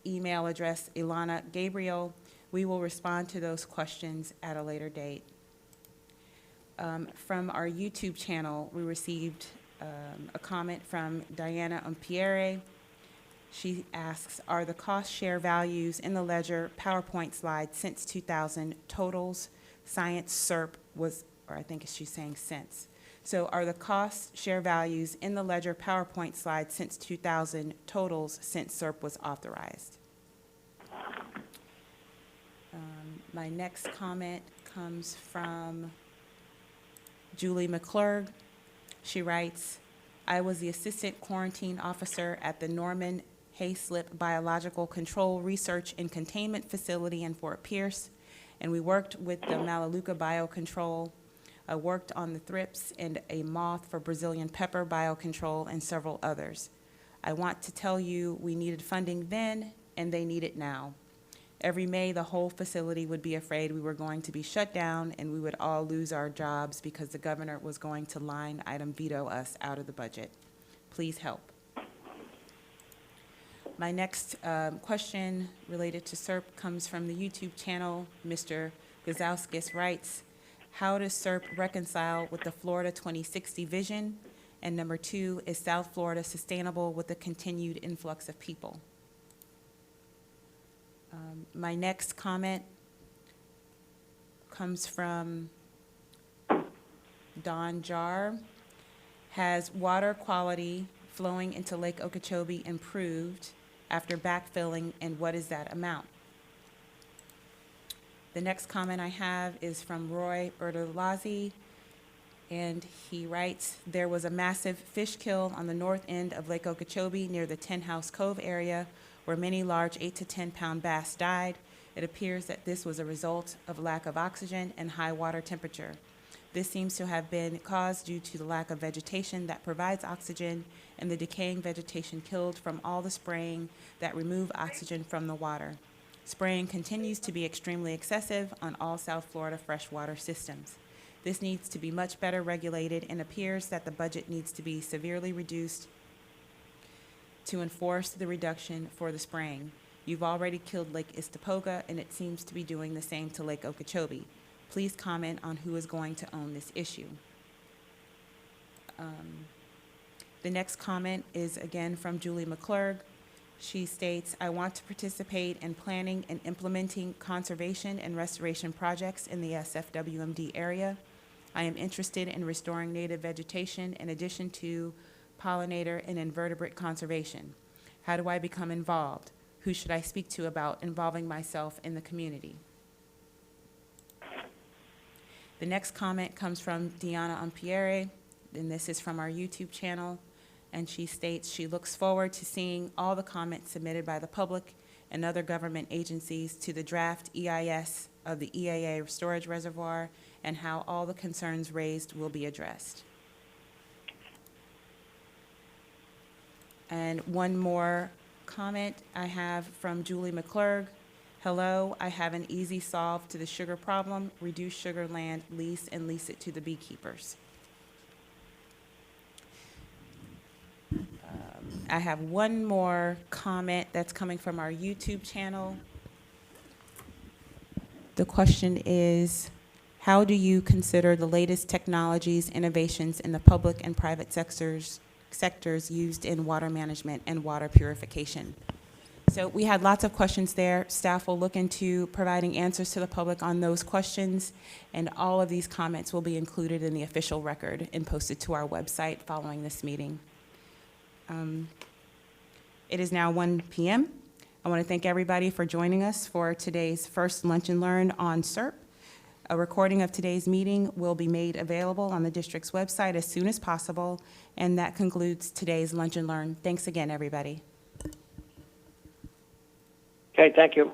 email address Ilana Gabriel. We will respond to those questions at a later date. From our YouTube channel, we received a comment from Diana Ampiere. She asks, are the cost share values in the ledger PowerPoint slide since 2000 totals? Science SERP was or I think she's saying since. So are the cost share values in the ledger PowerPoint slide since 2000 totals since SERP was authorized? My next comment comes from Julie McClurg. She writes, I was the assistant quarantine officer at the Norman Hayslip Biological Control Research and Containment Facility in Fort Pierce, and we worked with the Malaluca Biocontrol. I worked on the thrips and a moth for Brazilian pepper biocontrol and several others. I want to tell you we needed funding then, and they need it now. Every May, the whole facility would be afraid we were going to be shut down and we would all lose our jobs because the governor was going to line item veto us out of the budget. Please help. My next question related to SERP comes from the YouTube channel. Mr. Gazauskis writes, how does SERP reconcile with the Florida 2060 vision? And number 2, is South Florida sustainable with the continued influx of people? My next comment comes from Don Jar. Has water quality flowing into Lake Okeechobee improved after backfilling, and what is that amount? The next comment I have is from Roy Bertolazzi, and he writes, there was a massive fish kill on the north end of Lake Okeechobee near the Tin House Cove area where many large 8 to 10 pound bass died. It appears that this was a result of lack of oxygen and high water temperature. This seems to have been caused due to the lack of vegetation that provides oxygen and the decaying vegetation killed from all the spraying that remove oxygen from the water. Spraying continues to be extremely excessive on all South Florida freshwater systems. This needs to be much better regulated and appears that the budget needs to be severely reduced to enforce the reduction for the spraying. You've already killed Lake Istapoga, and it seems to be doing the same to Lake Okeechobee. Please comment on who is going to own this issue. The next comment is again from Julie McClurg. She states, I want to participate in planning and implementing conservation and restoration projects in the SFWMD area. I am interested in restoring native vegetation in addition to pollinator and invertebrate conservation. How do I become involved? Who should I speak to about involving myself in the community? The next comment comes from Deanna Ampiere, and this is from our YouTube channel, and she states she looks forward to seeing all the comments submitted by the public and other government agencies to the draft EIS of the EAA storage reservoir and how all the concerns raised will be addressed. And one more comment I have from Julie McClurg. Hello, I have an easy solve to the sugar problem. Reduce sugar land lease and lease it to the beekeepers. I have one more comment that's coming from our YouTube channel. The question is, how do you consider the latest technologies, innovations in the public and private sectors used in water management and water purification? So we had lots of questions there. Staff will look into providing answers to the public on those questions, and all of these comments will be included in the official record and posted to our website following this meeting. It is now 1 p.m. I want to thank everybody for joining us for today's first Lunch and Learn on SERP. A recording of today's meeting will be made available on the district's website as soon as possible, and that concludes today's Lunch and Learn. Thanks again, everybody. Okay, thank you.